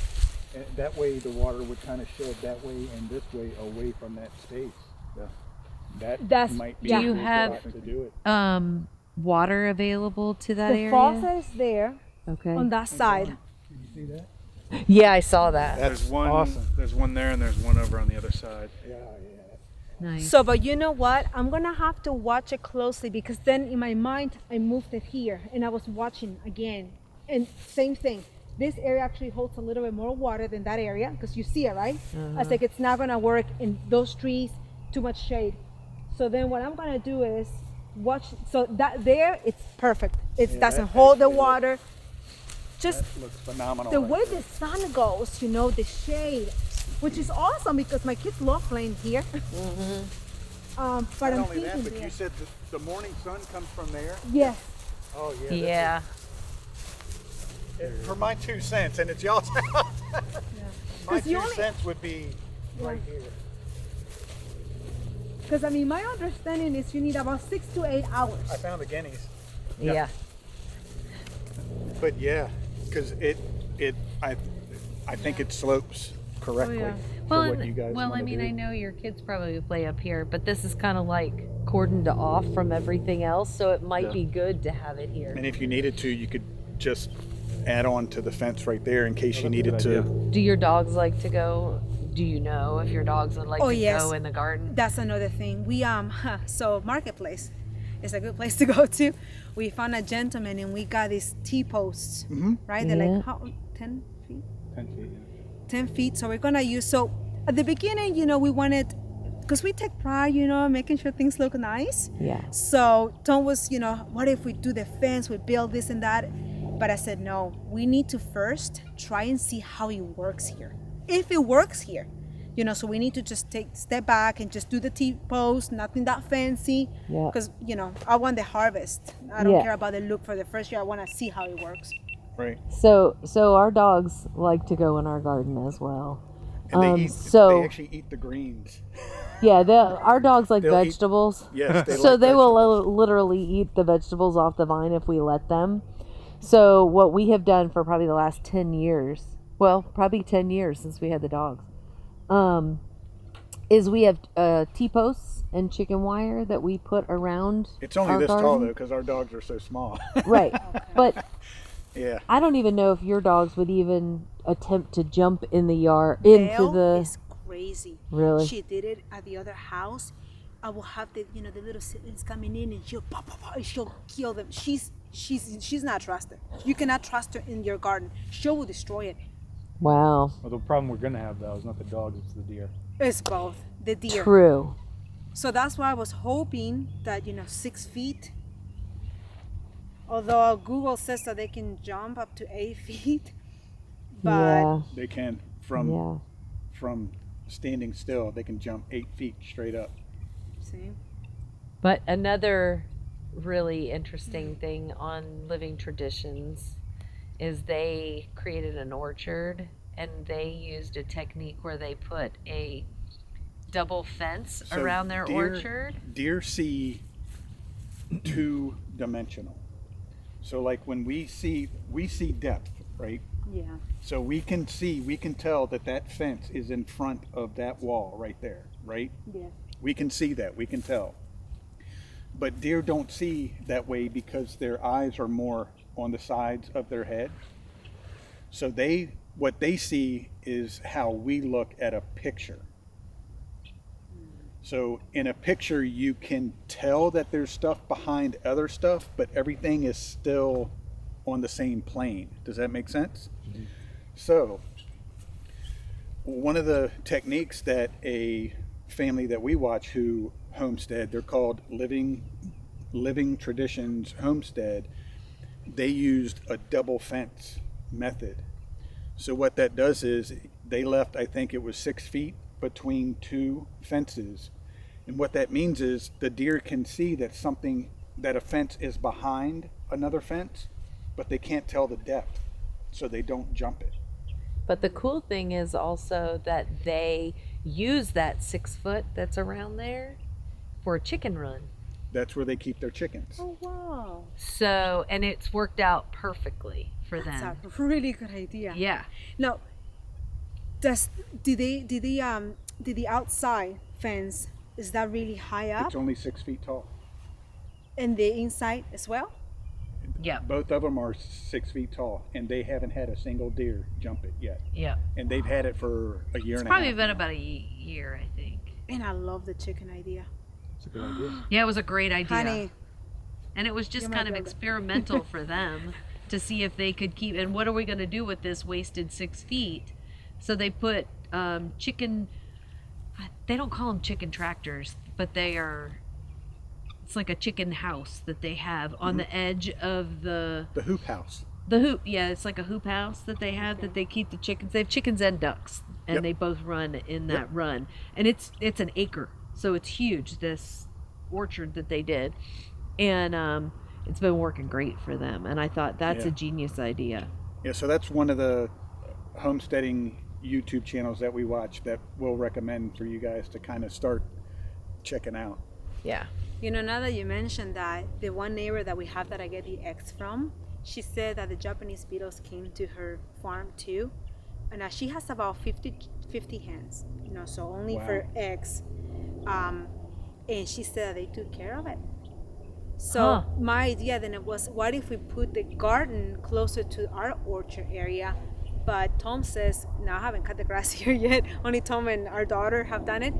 And that way the water would kind of shed that way and this way away from that space. Yeah. That's- might be Do a you good have- spot to do it. Water available to that the area? faucet is there Okay. on that side. Can you see that? Yeah, I saw that. That's there's one, awesome. There's one there and there's one over on the other side. Yeah. Nice. So, but you know what? I'm gonna have to watch it closely because then in my mind I moved it here and I was watching again, and same thing. This area actually holds a little bit more water than that area because you see it, right? I was like, it's not gonna work in those trees, too much shade. So then what I'm gonna do is watch. So that there, it's perfect. It Yeah, doesn't that hold the actually water. Just That looks phenomenal. the right way there. the sun goes, you know, the shade, which is awesome because my kids love playing here. But Not I'm only that, thinking but there. you said the morning sun comes from there. Yes. Oh yeah. Yeah. For my 2 cents, and it's y'all's house. My 'Cause you 2 only- cents would be right here. Because I mean, my understanding is you need about 6 to 8 hours. I found the guineas, Yeah. but yeah, because I think it slopes correctly yeah. Well, for what you guys I wanna mean, do. I know your kids probably play up here, but this is kind of like cordoned off from everything else, so it might Yeah. be good to have it here. And if you needed to, you could just add on to the fence right there in case you needed to. Do your dogs like to go? Do you know if your dogs would like Oh, to yes. go in the garden? That's another thing. We so Marketplace is a good place to go to. We found a gentleman and we got these T-posts, right? They're Yeah. like how 10 feet? 10 feet. Yeah. 10 feet. So we're gonna use, so at the beginning, you know, we wanted, because we take pride, you know, making sure things look nice. Yeah. So Tom was, you know, what if we do the fence, we build this and that? But I said, no, we need to first try and see how it works here. If it works here, you know, so we need to just step back and just do the T-post, nothing that fancy. Yeah. Because, you know, I want the harvest. I don't Yeah. care about the look for the first year. I want to see how it works. Right. So our dogs like to go in our garden as well. And they so they actually eat the greens. yeah, our dogs like They'll eat- vegetables. Yes, they So like they will vegetables. literally eat the vegetables off the vine if we let them. So what we have done for probably the last 10 years, well, probably 10 years since we had the dogs, is we have T-posts and chicken wire that we put around It's only our this tall garden. though, because our dogs are so small. Right. But Yeah. I don't even know if your dogs would even attempt to jump in the yard into Belle the is crazy. Really? She did it at the other house. I will have the, you know, the little siblings coming in and she'll pop, pop, pop, and she'll kill them. She's not trusted. You cannot trust her in your garden. She will destroy it. Wow. Well, the problem we're gonna have though is not the dogs, it's the deer. It's both the deer. True. So that's why I was hoping that, you know, 6 feet. Although Google says that they can jump up to 8 feet, but Yeah. They can Yeah. from standing still. They can jump 8 feet straight up. see, But another really interesting thing on Living Traditions is they created an orchard and they used a technique where they put a double fence So around their deer- orchard. Deer see 2-dimensional. So like when we see depth, right? yeah, So we can tell that fence is in front of that wall right there, right? yeah. We can see that, we can tell. But deer don't see that way because their eyes are more on the sides of their head. So what they see is how we look at a picture. So in a picture, you can tell that there's stuff behind other stuff, but everything is still on the same plane. Does that make sense? Mm-hmm. So one of the techniques that a family that we watch who homestead, they're called Living Traditions Homestead, they used a double fence method. So what that does is they left, I think it was 6 feet between 2 fences. And what that means is the deer can see that a fence is behind another fence, but they can't tell the depth, so they don't jump it. But the cool thing is also that they use that 6 foot that's around there for a chicken run. That's where they keep their chickens. Oh wow, So, and it's worked out perfectly for that's them. a really good idea. Yeah. Now, did the outside fence, is that really high up, It's only 6 feet tall. and the inside as well? Yeah. Both of them are 6 feet tall, and they haven't had a single deer jump it yet. Yeah. And they've had it for a year It's and a probably half. been about a year, I think. And I love the chicken idea. It's a good idea. Yeah, it was a great idea. Honey, And it was just You're my kind of brother. experimental for them to see if they could keep, and what are we going to do with this wasted 6 feet? So they put chicken, they don't call them chicken tractors, but they are it's like a chicken house that they have on the edge of the hoop house. the hoop. Yeah, it's like a hoop house that they have that they keep the chickens. They have chickens and ducks, and Yep. they both run in that run. And it's an acre, so it's huge. This orchard that they did, and it's been working great for them. And I thought that's Yeah. a genius idea. Yeah, so that's one of the homesteading YouTube channels that we watch that we'll recommend for you guys to kind of start checking out. Yeah. You know, now that you mentioned that, the one neighbor that we have that I get the eggs from, she said that the Japanese beetles came to her farm too. And she has about 50 hens, you know, so only Wow. for eggs. And she said that they took care of it. So Huh. my idea then it was, what if we put the garden closer to our orchard area? But Tom says, no, I haven't cut the grass here yet. Only Tom and our daughter have done it.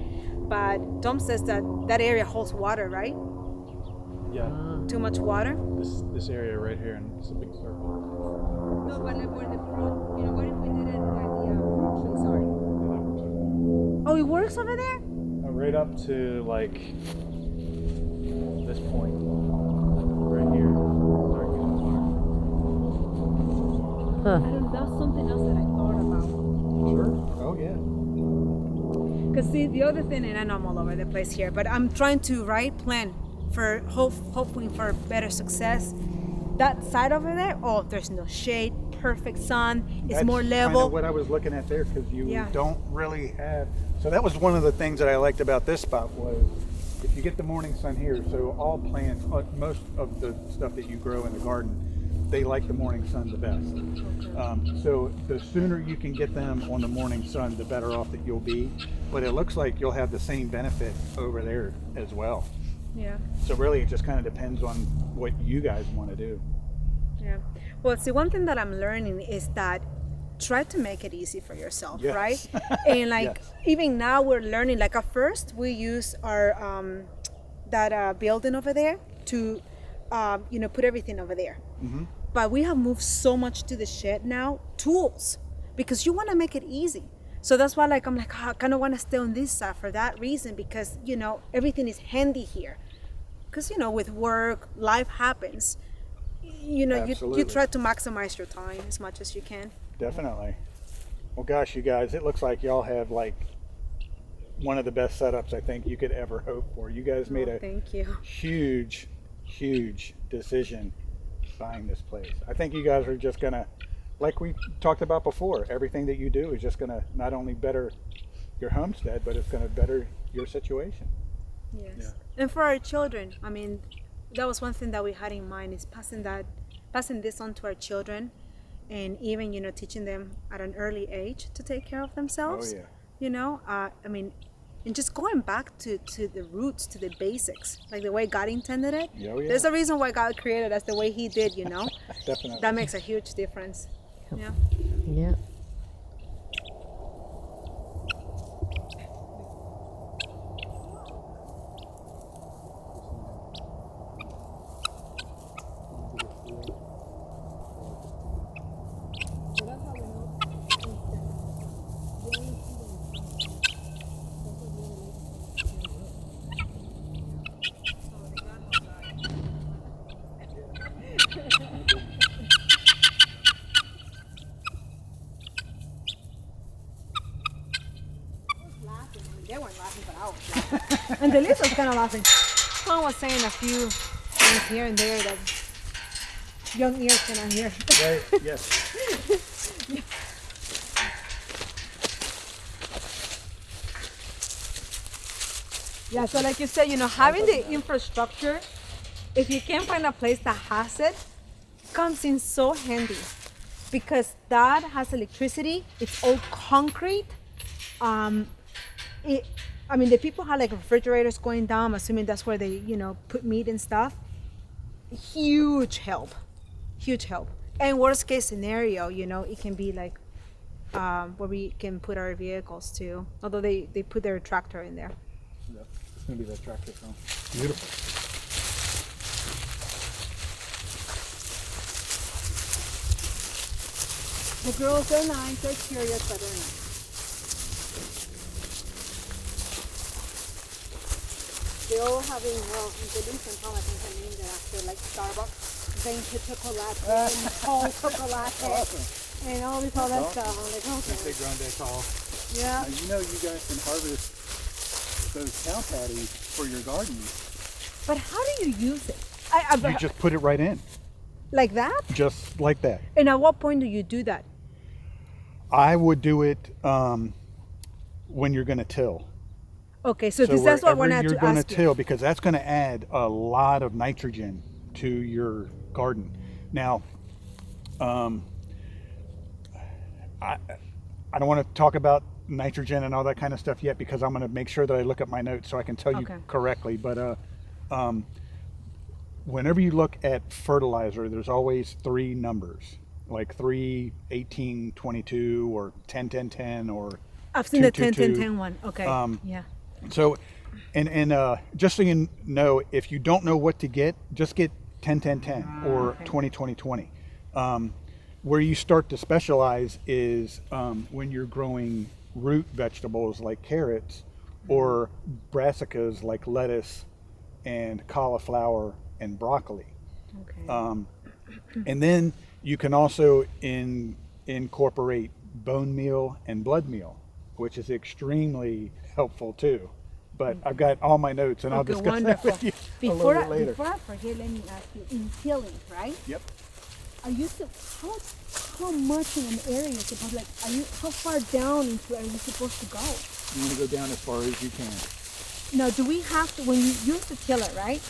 But Tom says that that area holds water, right? Yeah, Too much water? this area right here, and it's a big circle. No, but like where the fruit, you know, what if we did it where the fruit trees are? Oh, it works over there? Right up to like this point, right here. Start getting water. I don't, that's something else that I thought about. Sure. Oh, yeah. Because see, the other thing, and I know I'm all over the place here, but I'm trying to plan for hoping for better success. That side over there, oh, there's no shade, perfect sun, it's That's more kind level. of what I was looking at there, because you Yeah. don't really have. So that was one of the things that I liked about this spot was if you get the morning sun here. So all plants, most of the stuff that you grow in the garden, they like the morning sun the best. So the sooner you can get them on the morning sun, the better off that you'll be. But it looks like you'll have the same benefit over there as well. Yeah. So really, it just kind of depends on what you guys want to do. Yeah. Well, see, one thing that I'm learning is that try to make it easy for yourself, Yes. right? And like Yes. even now we're learning. Like at first we use our that building over there to put everything over there. But we have moved so much to the shed now, tools, because you want to make it easy. So that's why I kind of want to stay on this side for that reason, because everything is handy here. Because with work, life happens. You Absolutely. try to maximize your time as much as you can. Definitely. Well, gosh, you guys, it looks like y'all have like one of the best setups I think you could ever hope for. You guys made a Thank you. huge decision buying this place. I think you guys are just gonna, like we talked about before, everything that you do is just gonna not only better your homestead, but it's gonna better your situation. Yes. Yeah. And for our children, I mean, that was one thing that we had in mind, is passing this on to our children, and even teaching them at an early age to take care of themselves. Oh yeah. I mean, and just going back to the roots, to the basics, like the way God intended it. Oh, yeah. There's a reason why God created us the way He did. Definitely. That makes a huge difference. Yeah. Yeah. They weren't laughing, but I was laughing. And the list was kind of laughing. Tom was saying a few things here and there that young ears cannot hear. Right. Yes. Yeah, so like you said, having the infrastructure, if you can't find a place that has it, comes in so handy, because that has electricity. It's all concrete. The people have like refrigerators going down. I'm assuming that's where they, put meat and stuff. Huge help. And worst case scenario, it can be like where we can put our vehicles too. Although they put their tractor in there. Yeah. It's gonna be that tractor film. Beautiful. The girls are nice. They're curious, but they're nice. they all having, well, the least and Tom, I think I named it after, like, Starbucks. Danger chocolate, and whole chocolate, and all this other stuff. I'm like, okay. Grande tall. Yeah. Now, you know you guys can harvest those cow patties for your garden. But how do you use it? You just put it right in, Like that? just like that. And at what point do you do that? I would do it when you're going to till. Okay, so that's what I wanted you're to going to ask you. till, because that's going to add a lot of nitrogen to your garden. Now, I don't want to talk about nitrogen and all that kind of stuff yet, because I'm going to make sure that I look at my notes so I can tell you Okay. correctly. But whenever you look at fertilizer, there's always three numbers, like 3, 18, 22, or 10, 10, 10, or I've seen the 2, 10, 2, 10, 2. 10 one. Okay. Yeah. So, and just so you know, if you don't know what to get, just get 10, 10, 10 or 20, 20, 20. Where you start to specialize is when you're growing root vegetables like carrots, or brassicas like lettuce and cauliflower and broccoli. Okay. And then you can also incorporate bone meal and blood meal, which is extremely helpful too. But I've got all my notes, and I'll Okay, discuss wonderful. that with you a Before little bit later. before I forget, let me ask you, in tilling, right? Yep. Are you how much in an area is supposed, like, how far down into are you supposed to go? You want to go down as far as you can. Now, do we have to, when you use the tiller, right?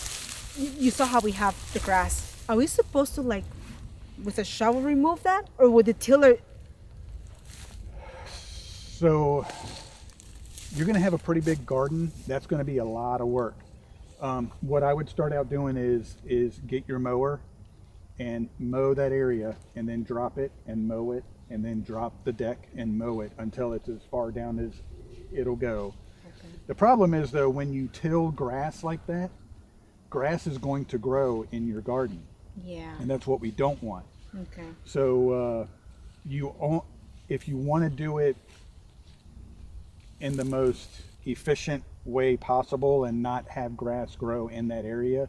You saw how we have the grass. Are we supposed to, like, with a shovel remove that, or with the tiller? So you're going to have a pretty big garden. That's going to be a lot of work. What I would start out doing is get your mower and mow that area, and then drop it and mow it, and then drop the deck and mow it until it's as far down as it'll go. Okay. The problem is, though, when you till grass like that, grass is going to grow in your garden. Yeah. And that's what we don't want. Okay. So if you want to do it in the most efficient way possible and not have grass grow in that area,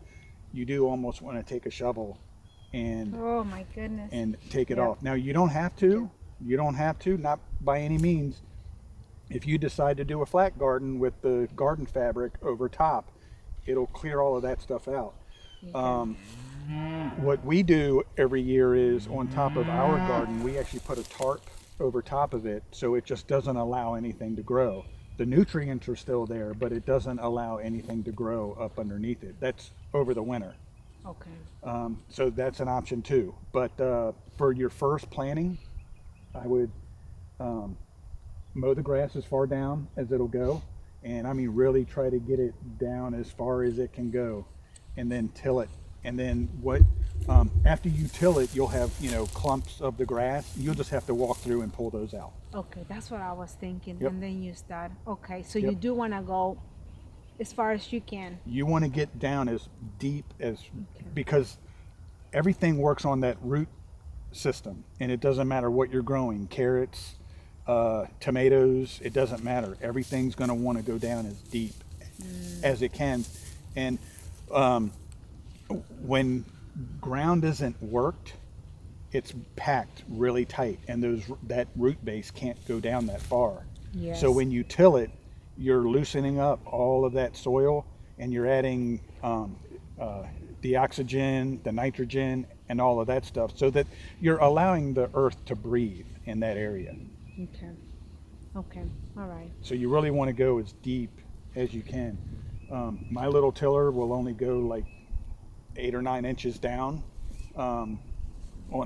you do almost want to take a shovel and Oh my goodness. and take it Yeah. off. Now, you don't have to. You don't have to, not by any means. If you decide to do a flat garden with the garden fabric over top, it'll clear all of that stuff out. What we do every year is, on top of our garden, we actually put a tarp over top of it, so it just doesn't allow anything to grow. The nutrients are still there, but it doesn't allow anything to grow up underneath it. That's over the winter. Okay. So that's an option too. But for your first planting, I would mow the grass as far down as it'll go, and I mean really try to get it down as far as it can go, and then till it. And then after you till it, you'll have, clumps of the grass. You'll just have to walk through and pull those out. Okay, that's what I was thinking. Yep. And then you start. Okay, so Yep. you do want to go as far as you can. You want to get down as deep as, because everything works on that root system, and it doesn't matter what you're growing, carrots, tomatoes, it doesn't matter. Everything's going to want to go down as deep as it can. And when ground isn't worked, it's packed really tight, and that root base can't go down that far. Yes. So when you till it, you're loosening up all of that soil, and you're adding the oxygen, the nitrogen, and all of that stuff, so that you're allowing the earth to breathe in that area. Okay. Okay. All right. So you really want to go as deep as you can. My little tiller will only go like 8 or 9 inches down on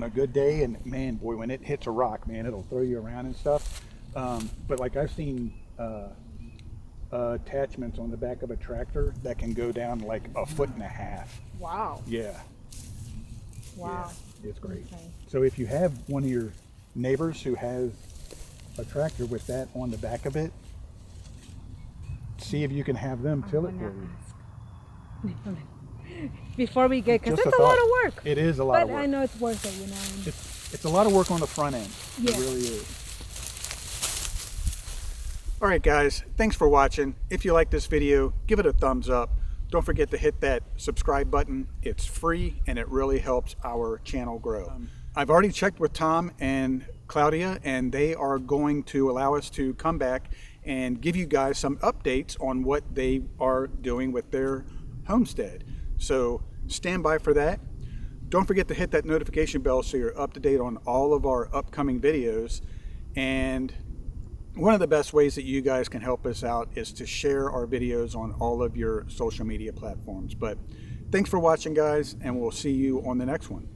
a good day, and man, boy, when it hits a rock, man, it'll throw you around and stuff. But like, I've seen attachments on the back of a tractor that can go down like 1.5 feet. Wow. Yeah. Wow. Yeah, it's great. Okay. So if you have one of your neighbors who has a tractor with that on the back of it, see if you can have them till it for you. Before we get, because Just it's a a lot thought. of work. It is a lot of But work. I know it's worth it, It's a lot of work on the front end. Yeah. It really is. All right, guys, thanks for watching. If you like this video, give it a thumbs up. Don't forget to hit that subscribe button. It's free and it really helps our channel grow. I've already checked with Tom and Claudia, and they are going to allow us to come back and give you guys some updates on what they are doing with their homestead. So stand by for that. Don't forget to hit that notification bell so you're up to date on all of our upcoming videos. And one of the best ways that you guys can help us out is to share our videos on all of your social media platforms. But thanks for watching, guys, and we'll see you on the next one.